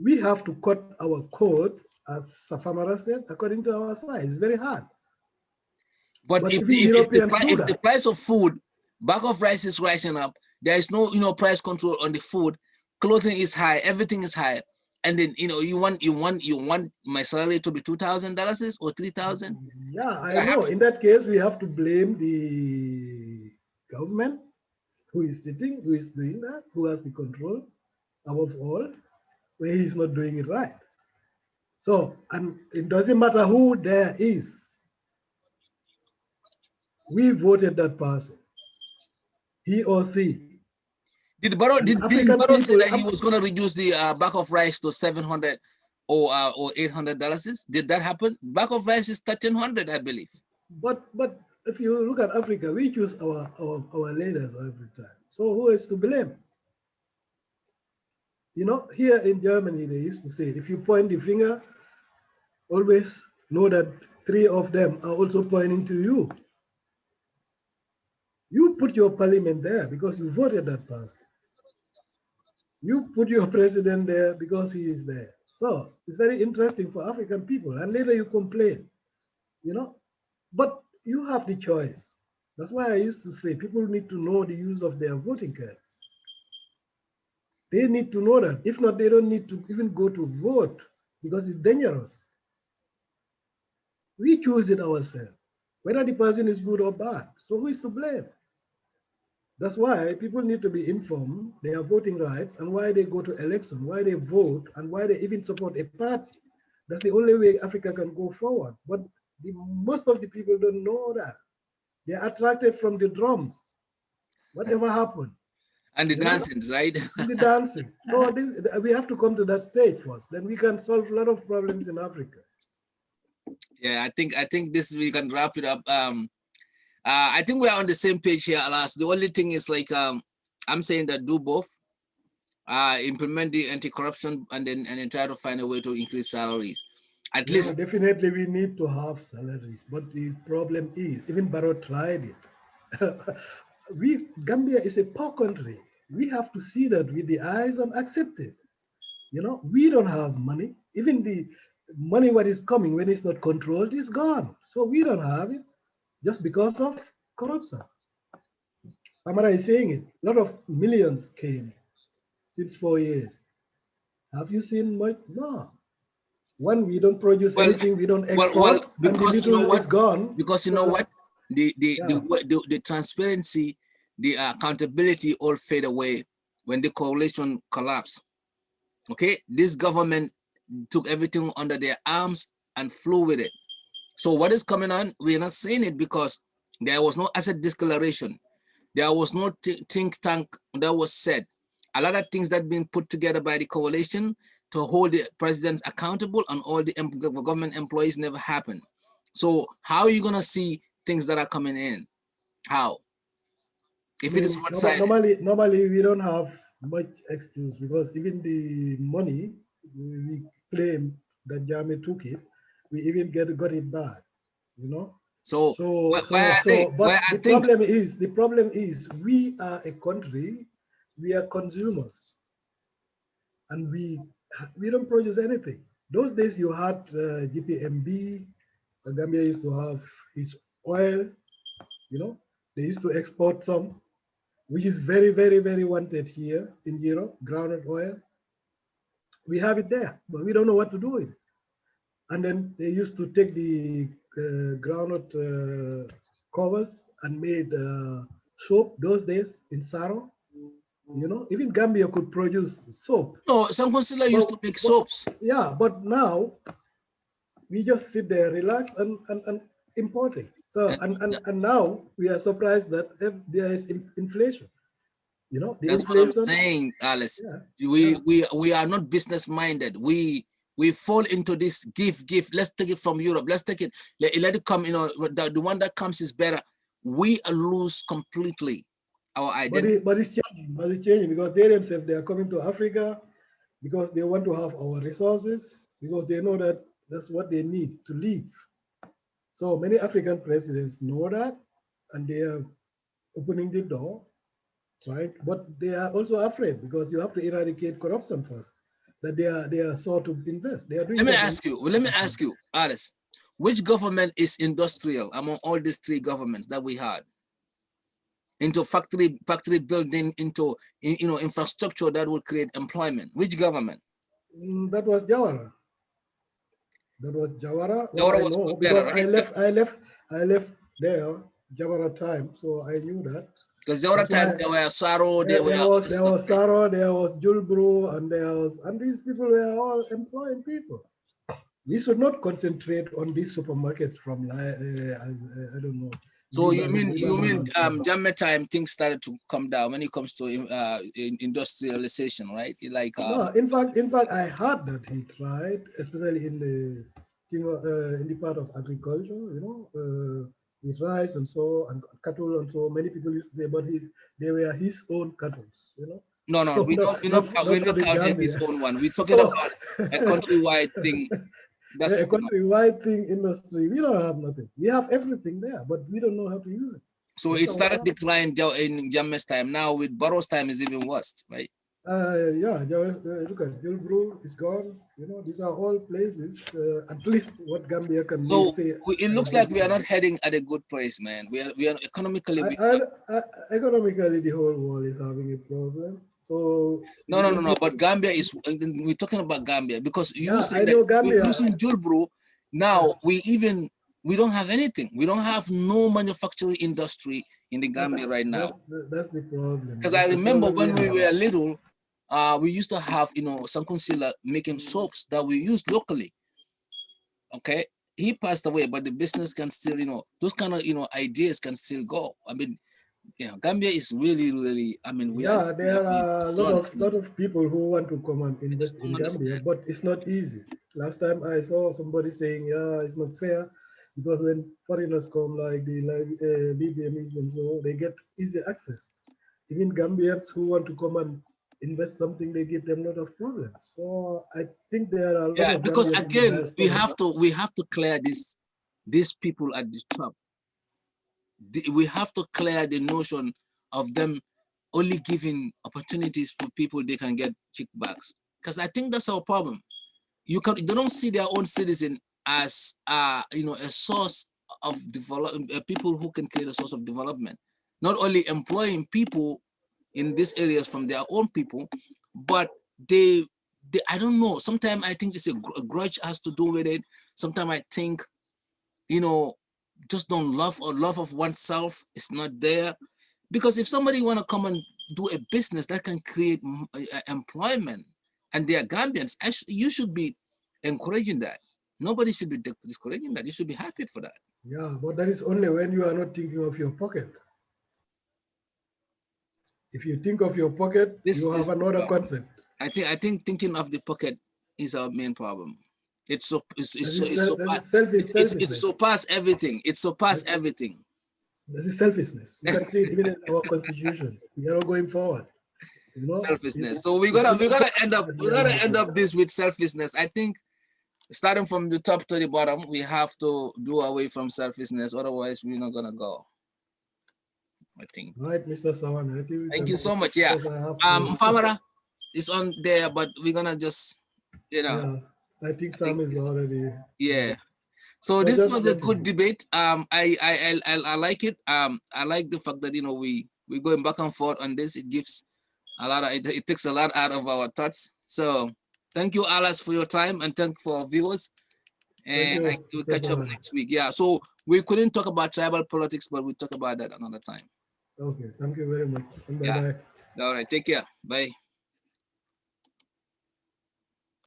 We have to cut our coat, as Safamara said, according to our size. It's very hard. But But even Europeans do if the that. price of food, bag of rice is rising up, there is no price control on the food, clothing is high, everything is high, and then you want my salary to be $2,000 or 3,000. Yeah, I know. In that case, we have to blame the government who is sitting, who is doing that, who has the control above all, when he's not doing it right. So, and it doesn't matter who there is. We voted that person, he or she. Did Barrow And did, did African Barrow say people, that he was going to reduce the bag of rice to 700 or $800? Did that happen? Bag of rice is 1,300, I believe. but if you look at Africa, we choose our leaders every time. So who is to blame? You know, here in Germany, they used to say, if you point the finger, always know that three of them are also pointing to you. You put your parliament there because you voted that person. You put your president there because he is there. So it's very interesting for African people. And later you complain, you know, but you have the choice. That's why I used to say people need to know the use of their voting cards. They need to know that. If not, they don't need to even go to vote because it's dangerous. We choose it ourselves, whether the person is good or bad. So who is to blame? That's why people need to be informed their voting rights and why they go to election, why they vote, and why they even support a party. That's the only way Africa can go forward. But most of the people don't know that. They're attracted from the drums. Whatever happened. And the dancing, right? And the dancing. So we have to come to that stage first. Then we can solve a lot of problems in Africa. Yeah, I think this we can wrap it up. I think we are on the same page here, Alas. The only thing is like I'm saying that do both. Implement the anti-corruption and then try to find a way to increase salaries. At least definitely we need to have salaries. But the problem is, even Barrow tried it. Gambia is a poor country. We have to see that with the eyes and accept it. You know, we don't have money. Even the money what is coming when it's not controlled is gone. So we don't have it just because of corruption. Amara is saying it. A lot of millions came since 4 years. Have you seen much? No. One, we don't produce anything, we don't export, and the little is gone. Because you know what? The transparency, the accountability all fade away when the coalition collapsed. Okay, this government took everything under their arms and flew with it. So what is coming on? We're not seeing it because there was no asset declaration. There was no think tank that was said. A lot of things that been put together by the coalition to hold the presidents accountable and all the government employees never happened. So how are you gonna see things that are coming in? How? If it is one-sided. Normally we don't have much excuse because even the money we claim that Jame took it, we even got it back, you know. But the problem is we are a country, we are consumers, and we don't produce anything. Those days you had GPMB, Gambia used to have its oil, you know, they used to export some, which is very, very, very wanted here in Europe, groundnut oil. We have it there, but we don't know what to do with it. And then they used to take the groundnut covers and made soap those days in Saro. You know, even Gambia could produce soap. No, some consular used to make soaps. Yeah, but now we just sit there, relax, and importing. So and now we are surprised that there is inflation. You know, that's what I'm saying, Alice. Yeah. We are not business minded. We fall into this give. Let's take it from Europe. Let's take it. Let it come. You know, the one that comes is better. We lose completely our identity. But it's changing. But it's changing because they themselves they are coming to Africa because they want to have our resources because they know that that's what they need to live. So many African presidents know that, and they are opening the door. Right, but they are also afraid because you have to eradicate corruption first. That they are sort of invest. They are doing. Let me ask you, Alice. Which government is industrial among all these three governments that we had? Into factory building, into infrastructure that will create employment. Which government? That was Jawara. That was Jawara. Well, I know because right? I left there Jawara time, so I knew that. Because Jawara time there were Saro, there was Saro, there was Julbro, and these people were all employing people. We should not concentrate on these supermarkets from I don't know. So you mean Jammeh time things started to come down when it comes to industrialization, right? Like no, in fact, I heard that he tried, especially in the part of agriculture, you know, with rice and so and cattle and so. Many people used to say, but they were his own cattle, you know. No, no, So we don't. We're not for not the counting his Gambia. own one. We're talking So about a countrywide thing. a That's countrywide thing industry. We don't have nothing. We have everything there, but we don't know how to use it. so That's it our started problem. decline in Jammeh's time. Now with Barrow's time is even worse, right? Yeah, look at Gilbro is gone. You know, these are all places. At least what Gambia can So say it looks like we are not heading at a good place, man. We are economically. economically, the whole world is having a problem. So No. But Gambia is. We're talking about Gambia because you yeah, said I that know we're Gambia. losing Julbro. Now we don't have anything. We don't have no manufacturing industry in the Gambia right now. That's the problem. Because I That's the remember problem when we have. were little, we used to have some concealer making soaps that we use locally. Okay, he passed away, but the business can still those kind of ideas can still go. I mean, Gambia is really. I mean, Yeah, we are there are a done. lot of people who want to come and I just invest don't in Gambia, understand. but it's not easy. Last time I saw somebody saying, yeah, it's not fair because when foreigners come like the BBMs and so, they get easy access. Even Gambians who want to come and invest something, they give them a lot of problems. So I think there are a lot Yeah, of because Gambians in the again, we diaspora. have to clear these people at the top. We have to clear the notion of them only giving opportunities for people they can get kickbacks. Because I think that's our problem. They don't see their own citizen as a source of development, people who can create a source of development. Not only employing people in these areas from their own people, but they I don't know. Sometimes I think it's a grudge has to do with it. Sometimes I think just don't love of oneself is not there, because if somebody want to come and do a business that can create employment and they are Gambians, actually you should be encouraging that. Nobody should be discouraging that. You should be happy for that. Yeah, but that is only when you are not thinking of your pocket. If you think of your pocket, This you is have another concept. I think thinking of the pocket is our main problem. It's so That is selfishness. surpass everything. It surpass That's, everything. that is selfishness. You can see it even in our constitution. We are not going forward. You know, Selfishness. So it's we only gotta end up that we we are gotta end looking. up this with selfishness. I think starting from the top to the bottom, we have to do away from selfishness. Otherwise, we're not gonna go. I think. Right, Mr. Sawaneh. I think we Thank can you so much. Yeah. because I have to. Famara is on there, but we're gonna just Yeah, I think Sam is already. yeah. So So this just was a let him good be. debate. I like it. I like the fact that we're going back and forth on this. It gives a lot of it takes a lot out of our thoughts. So thank you, Alas, for your time, and thank for our viewers. Thank And you, we'll Mr. catch up Sawaneh. next week. Yeah. So we couldn't talk about tribal politics, but we'll talk about that another time. Okay, thank you very much. And bye Yeah. bye. All right. Take care. Bye.